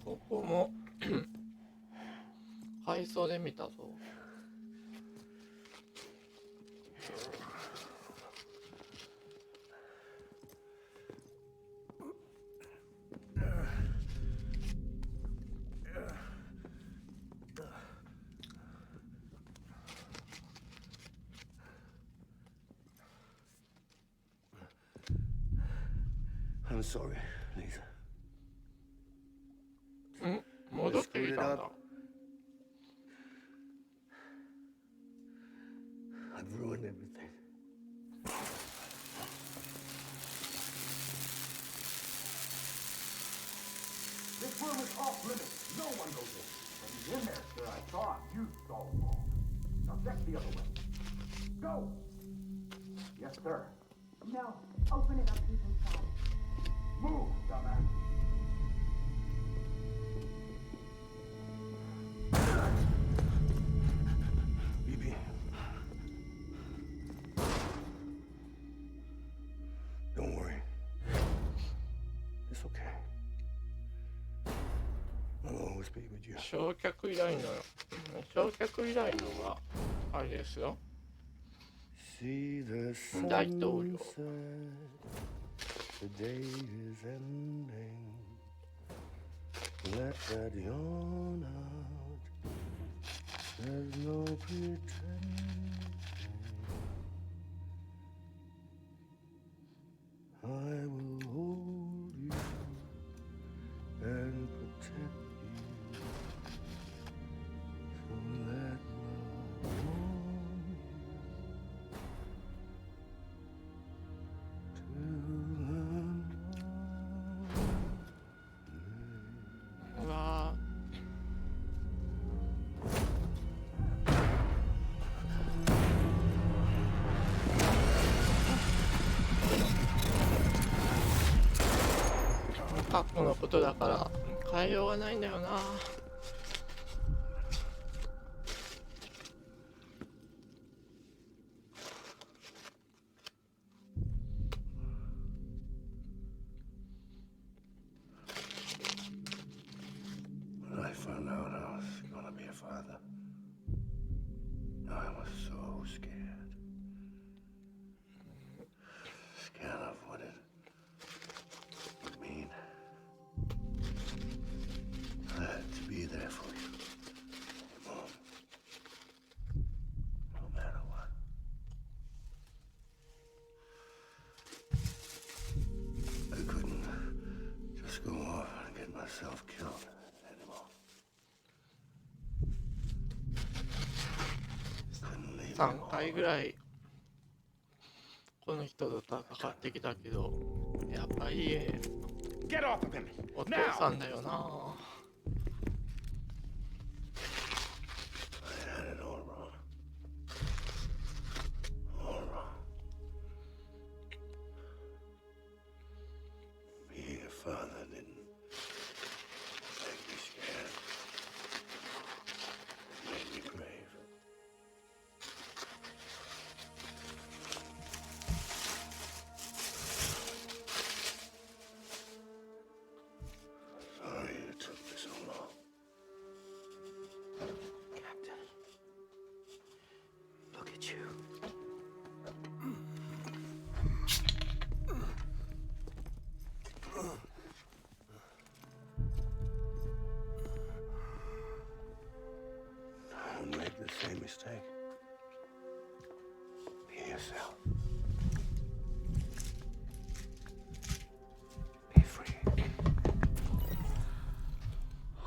ここも回想で見たぞ。I'm sorry, Lisa. 戻ってきたんだ。I've ruined everything. This room is off limits. No one goes in. When he's in there, sir, I thought you saw them all. Now check the other way. Go! Yes, sir. No. Open it up deep inside. Move, dumbass. BB. Don't worry. It's okay. I'll always be with you. 焼却依頼の焼却依頼のがあれですよ。 See the 大統領。 sunset. The day is ending. Let that yawn out. There's no pretending. I will hold you and protect you. So let love warm you till the うわ過去のことだから変えようがないんだよな。When I found out I was gonna be a father, I was so scared. Scared of what it would mean. I had to be there for you, your mom, no matter what. I couldn't just go off and get myself killed anymore. Couldn't leave 3回ぐらいこの人と戦ってきたけど、やっぱり Get off of him! お父さんだよな。 I had it all wrong. All wrong. Being a father didn't make me scared. It made me brave. the same mistake. Be yourself. Be free.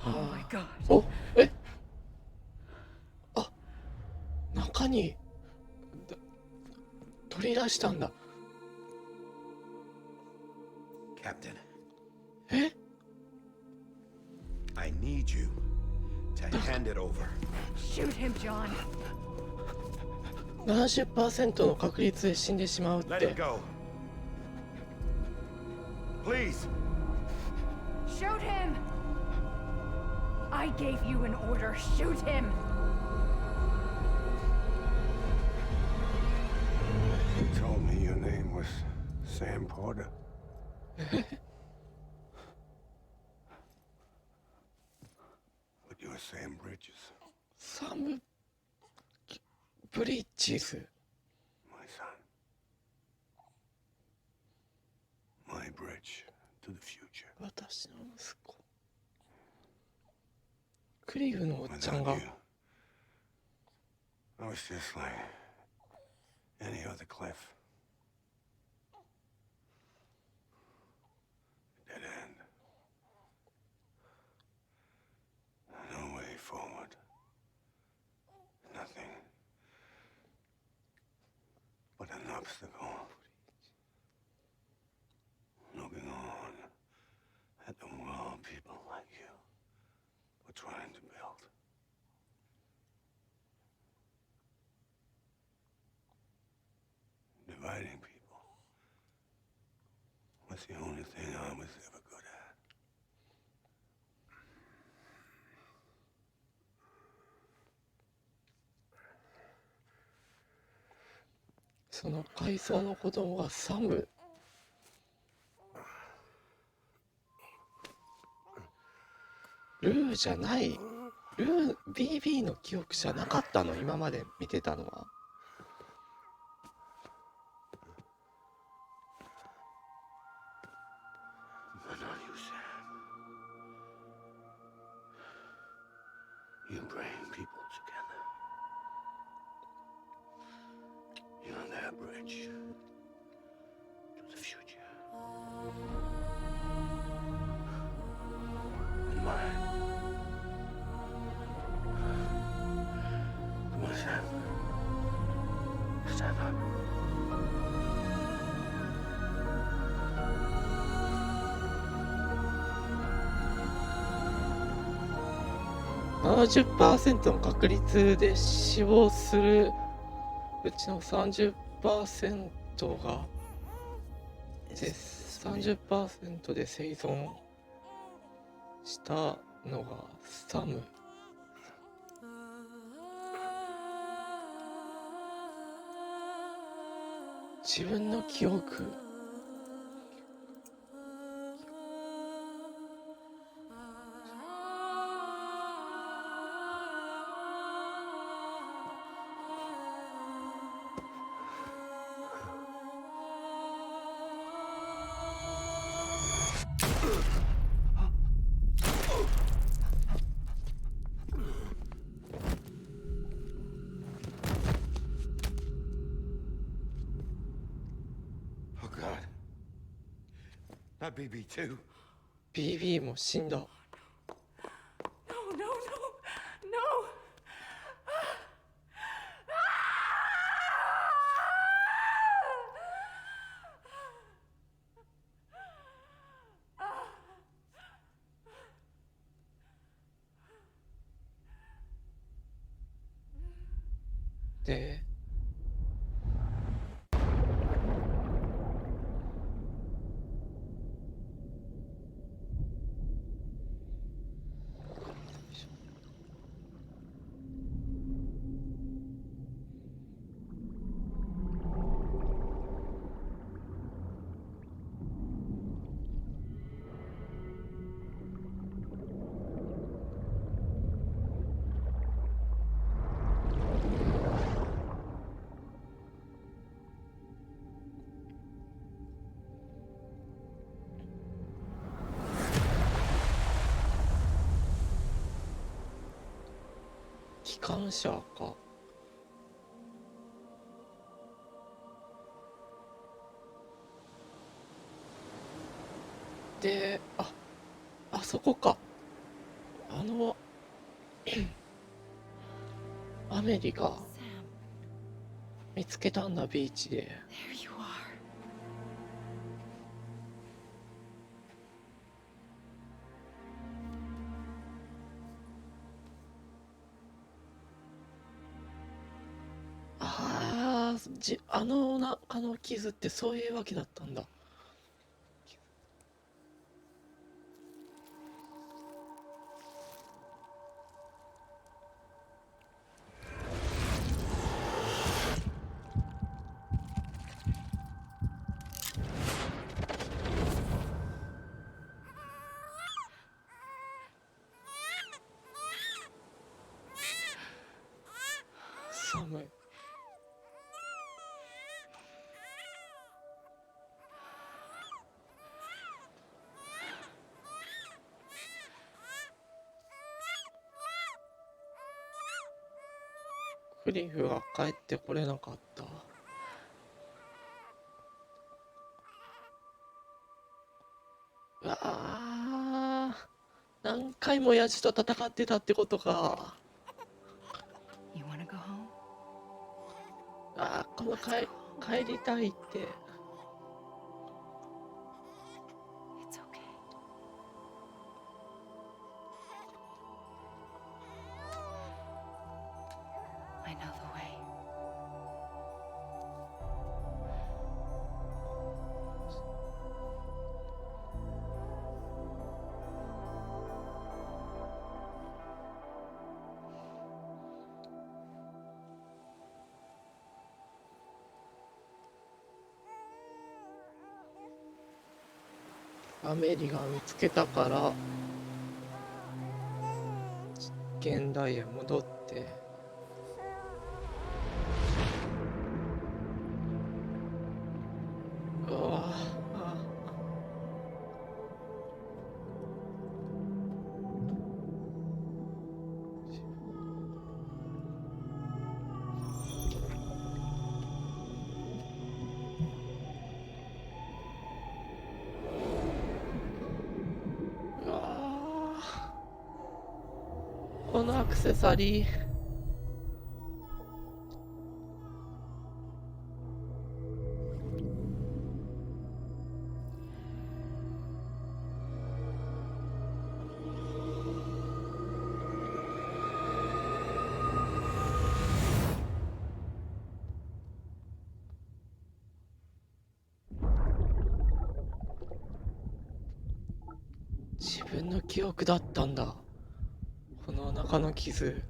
Oh my god. お、え、あ、中に取り出したんだ。Captain, え、 I need you to hand it over. Shoot him, John. 70% の確率で死んでしまうっ Let て it。go. Please. Shoot him! I gave you an order. Shoot him! You told me your name was Sam Porter. But you're Sam Bridges, サム・ブリッジズ。 my son. My bridge to the future. 私の息子。クリフのおっちゃんが Without you, I was just like any other Cliff. Dead end. No way forward. Nothing but an obstacle. Looking on at the world people like you were trying to build. Dividing people was the only thing I was ever good at. その海藻の子供がサム。ルーじゃない。ルー BB の記憶じゃなかったの、今まで見てたのは。But not you, Sam. You bring people together. You're their bridge to the future. And mine. Come on, Sam. Stand up. 70% の確率で死亡するうちの 30% が30% で生存したのがサム。自分の記憶。Oh God. Not BB too. BB も死んだ。 No, no, no, no!で機関車か。で、あそこか。アメリが Sam, 見つけたんだ、ビーチで。 there you are. あの傷ってそういうわけだったんだ。寒い。クリフは帰ってこれなかった。うわあ、何回もヤジと戦ってたってことか。You wanna go home? この帰りたいって。 It's okay. I know the way. アメリが見つけたから現代へ戻って、うわこのアクセサリー。自分の記憶だったんだ、このお腹の傷。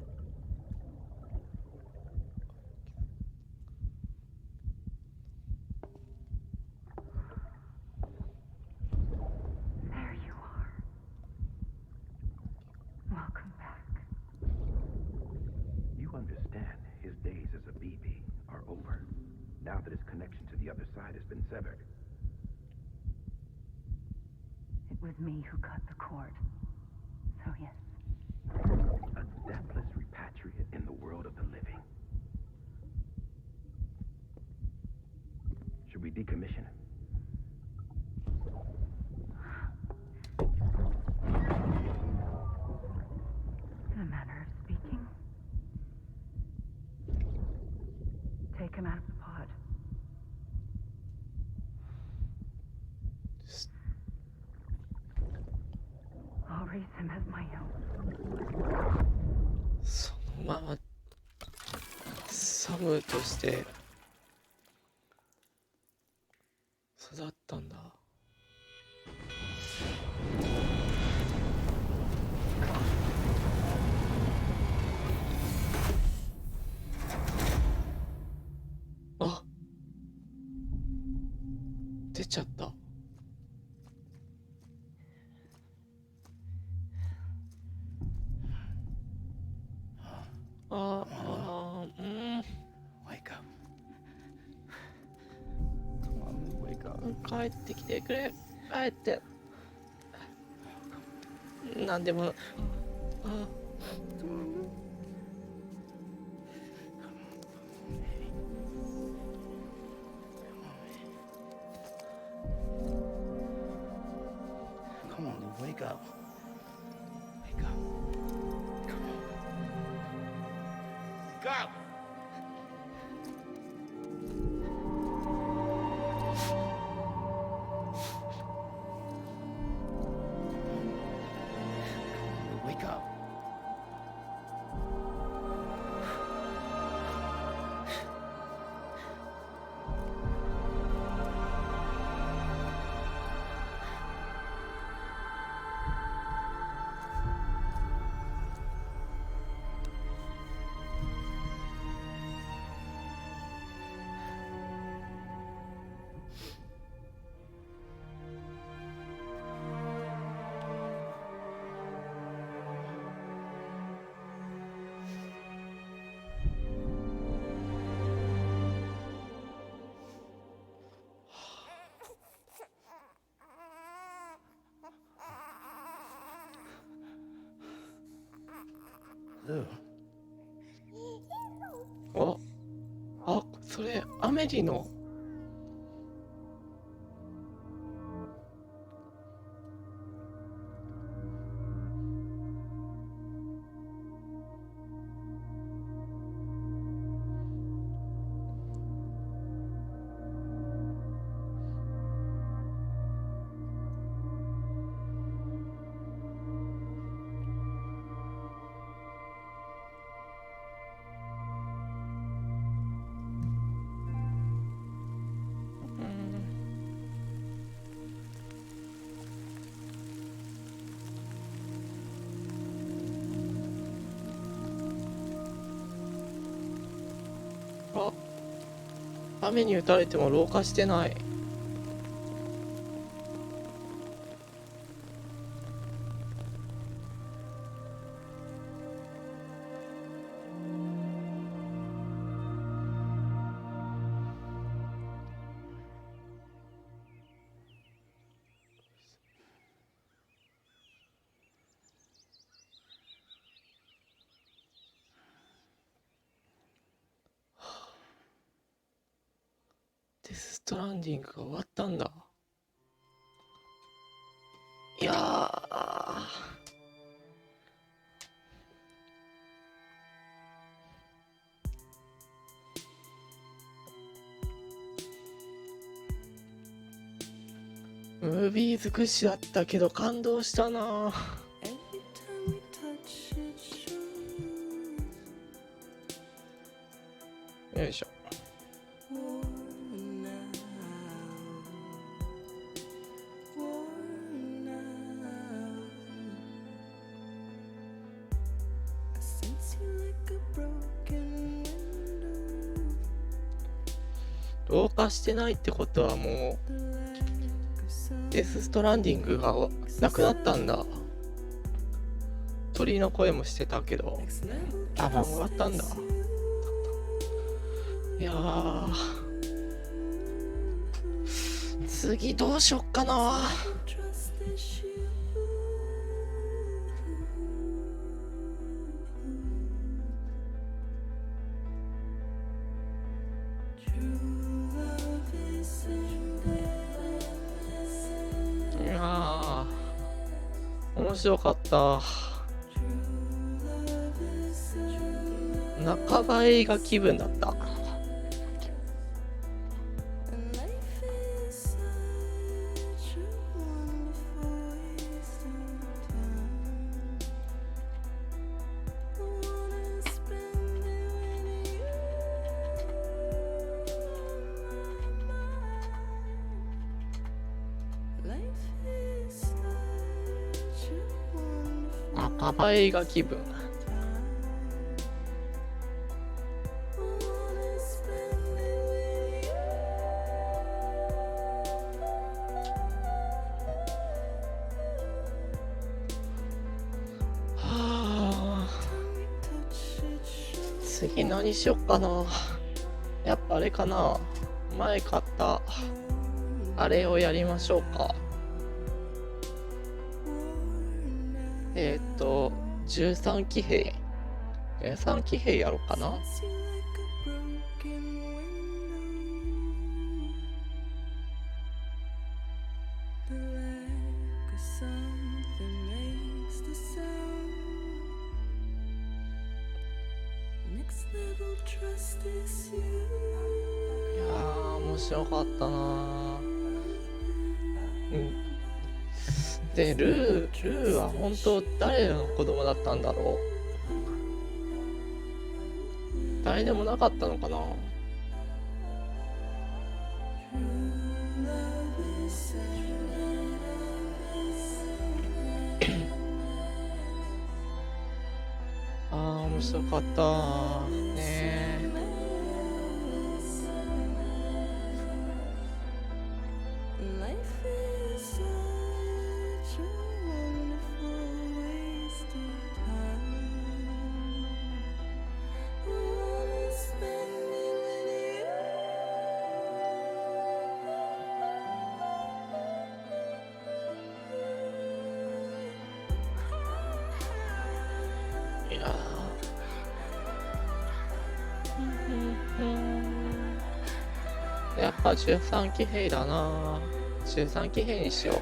There you are. Welcome back. You understand his days as a BB are over, now that his connection to the other side has been severed. It was me who cut the cord. So yes. A deathless repatriate in the world of the living. Should we decommission him? In a manner of speaking. Take him out of the pod. I'll raise him as my own. そのままサムとして育ったんだ。出ちゃった。Wake up. 帰ってきてくれ。帰って。なんでも。Wake up! Wake up.あ、それアメリの。雨に打たれても老化してない。デスストランディングが終わったんだ。いやー、ムービー尽くしだったけど感動したな。よいしょ。老化してないってことはもうデスストランディングがなくなったんだ。鳥の声もしてたけど多分終わったんだ。いやー、次どうしよっかな。面白かった。半ば映画気分だった。半ば映画気分。次何しよっかな。やっぱあれかな。前買ったあれをやりましょうか。13騎兵。13騎兵やろうかな。いやー面白かったなー。でルーは本当誰の子供だったんだろう。誰でもなかったのかな。あー面白かったねー。いやーやっぱ13騎兵だな。13騎兵にしよう。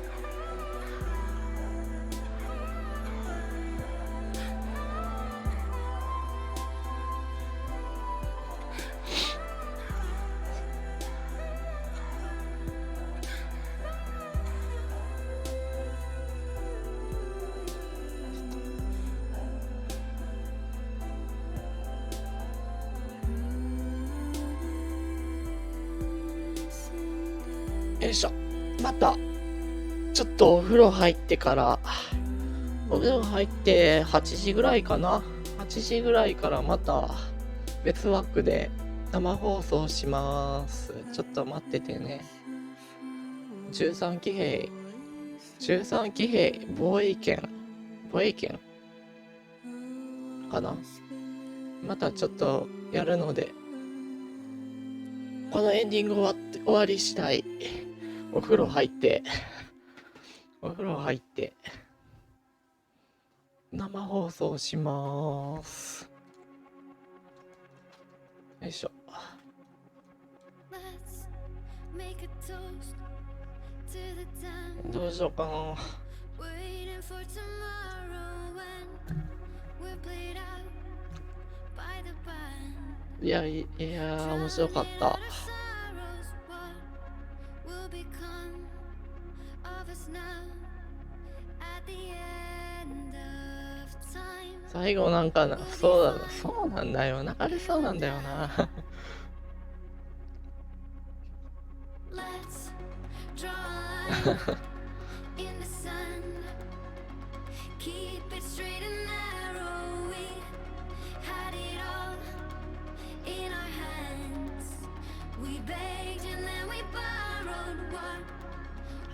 よいしょ。またちょっとお風呂入ってからお風呂入って8時ぐらいかな。8時ぐらいからまた別枠で生放送します。ちょっと待っててね。13騎兵防衛権かな。またちょっとやるので、このエンディング終わり次第お風呂入って生放送します。よいしょ。どうしようかな。いや面白かった。最後なんかそうなんだよ。流れそうなんだよな。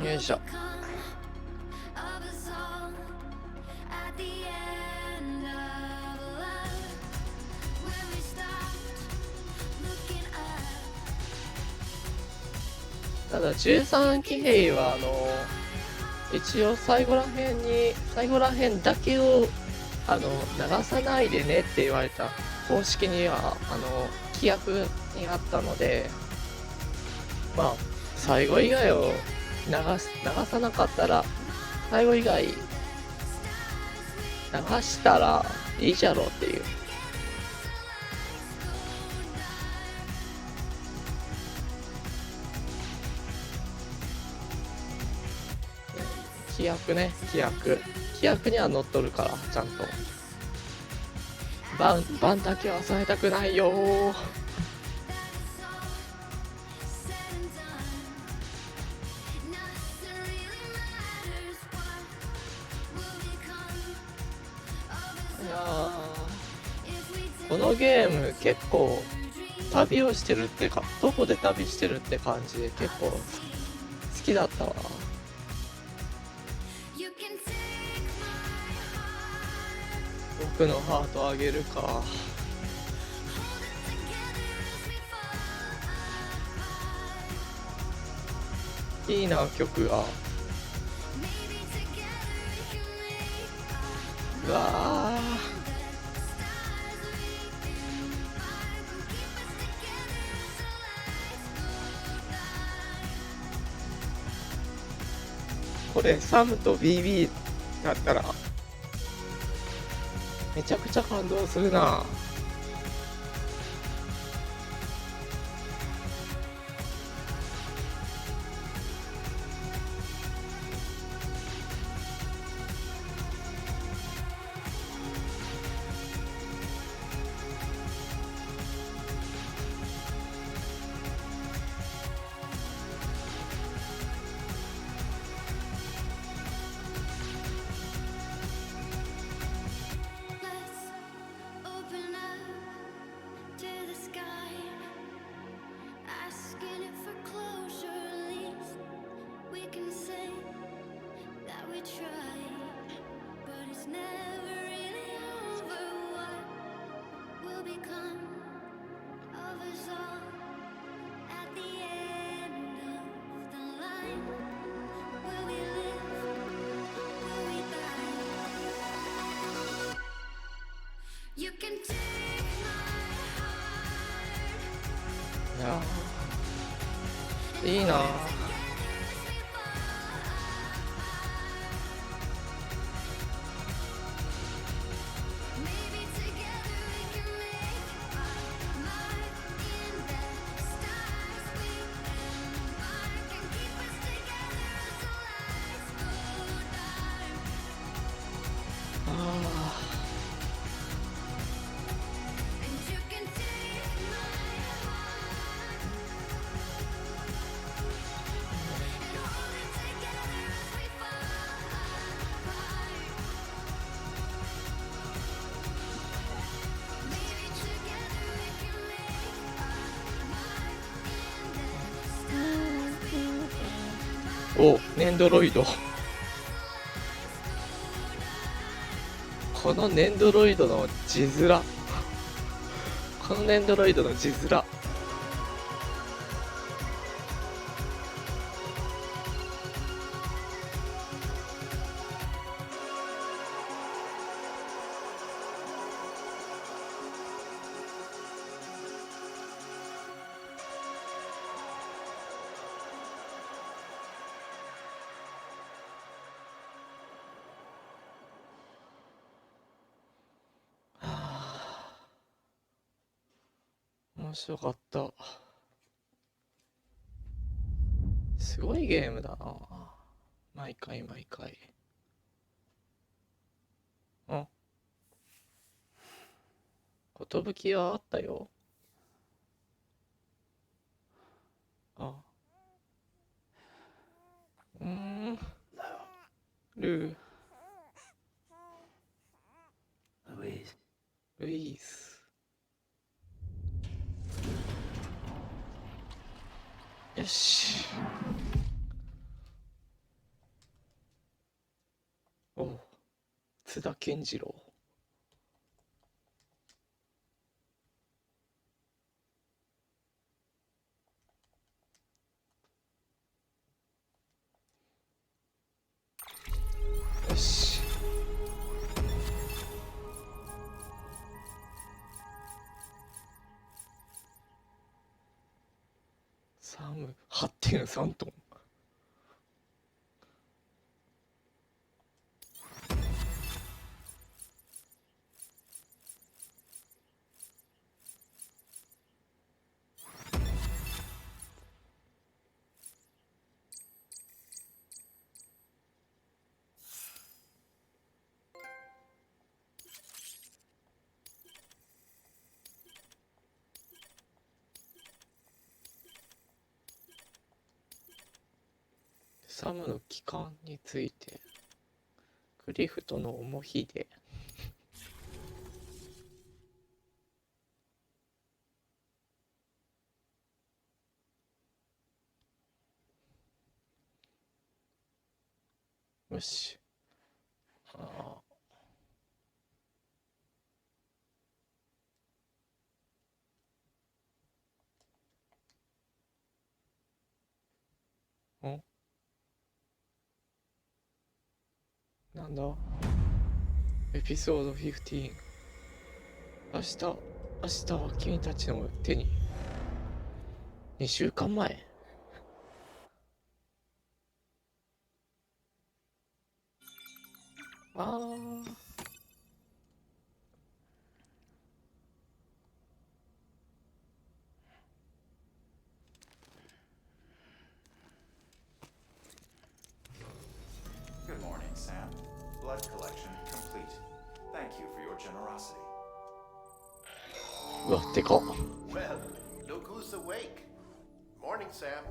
よいしょ。ただ13騎兵は一応最後らへんだけを流さないでねって言われた。公式には規約にあったので、まあ最後以外を流さなかったら、最後以外流したらいいじゃろうっていう。規約には乗っとるから、ちゃんとバンだけはされたくないよー。このゲーム結構旅をしてるってか、どこで旅してるって感じで結構好きだったわ。僕のハートあげるか。いいな曲が。うわー、これサムと BB だったらめちゃくちゃ感動するな。いやーいいなー。お、ネンドロイド。このネンドロイドの字面。このネンドロイドの字面。面白かった。すごいゲームだな。毎回毎回。あ、寿はあったよ。あ、ルー。ルイース。よし。おう、津田健次郎。よし。8.3 トン。サムの帰還について、クリフトの重ひで。よし。なんだ、エピソード15。明日は君たちの手に。2週間前。Good morning, Sam. Blood collection complete. Thank you for your generosity. うわ、でかっ。 Well, look who's awake. Morning, Sam.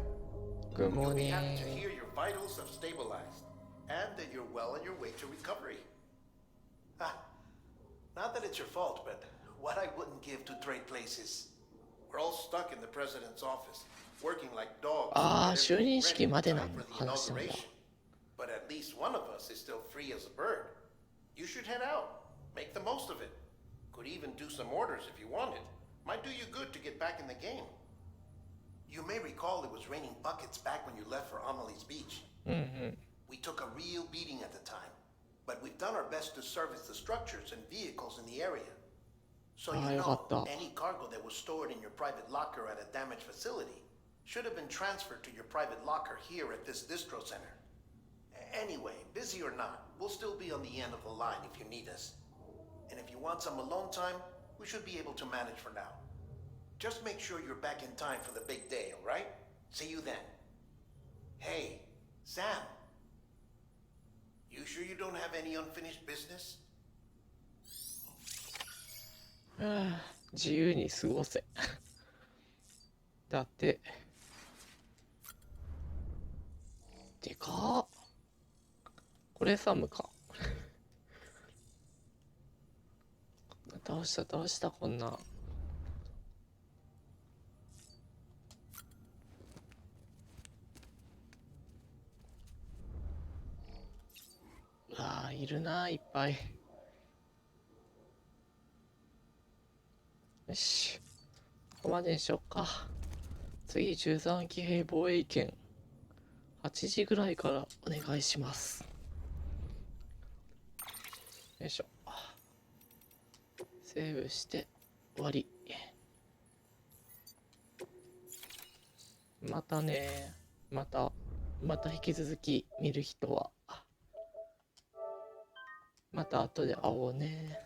Good You'll be morning. happy to hear your vitals have stabilized, and that you're well on your way to recovery. Not that it's your fault, but what I wouldn't give to trade places. We're all stuck in the president's office, working like dogs. 就任式までの話なんだ。 But at least one of us is still free as a bird. You should head out. Make the most of it. Could even do some orders if you wanted. Might do you good to get back in the game. You may recall it was raining buckets back when you left for Amelie's Beach. We took a real beating at the time, but we've done our best to service the structures and vehicles in the area. So you know, any cargo that was stored in your private locker at a damaged facility should have been transferred to your private locker here at this distro center. Anyway, busy or not, we'll still be on the end of the line if you need us. And if you want some alone time, we should be able to manage for now. Just make sure you're back in time for the big day, all right? See you then. Hey, Sam. You sure you don't have any unfinished business? 自由に過ごせ。だって。でかっ。これサムか。倒したこんな。いるないっぱい。よし、ここまでにしよっか。次13騎兵防衛権8時ぐらいからお願いします。よいしょ。セーブして終わり。またね。また引き続き見る人はまた後で会おうね。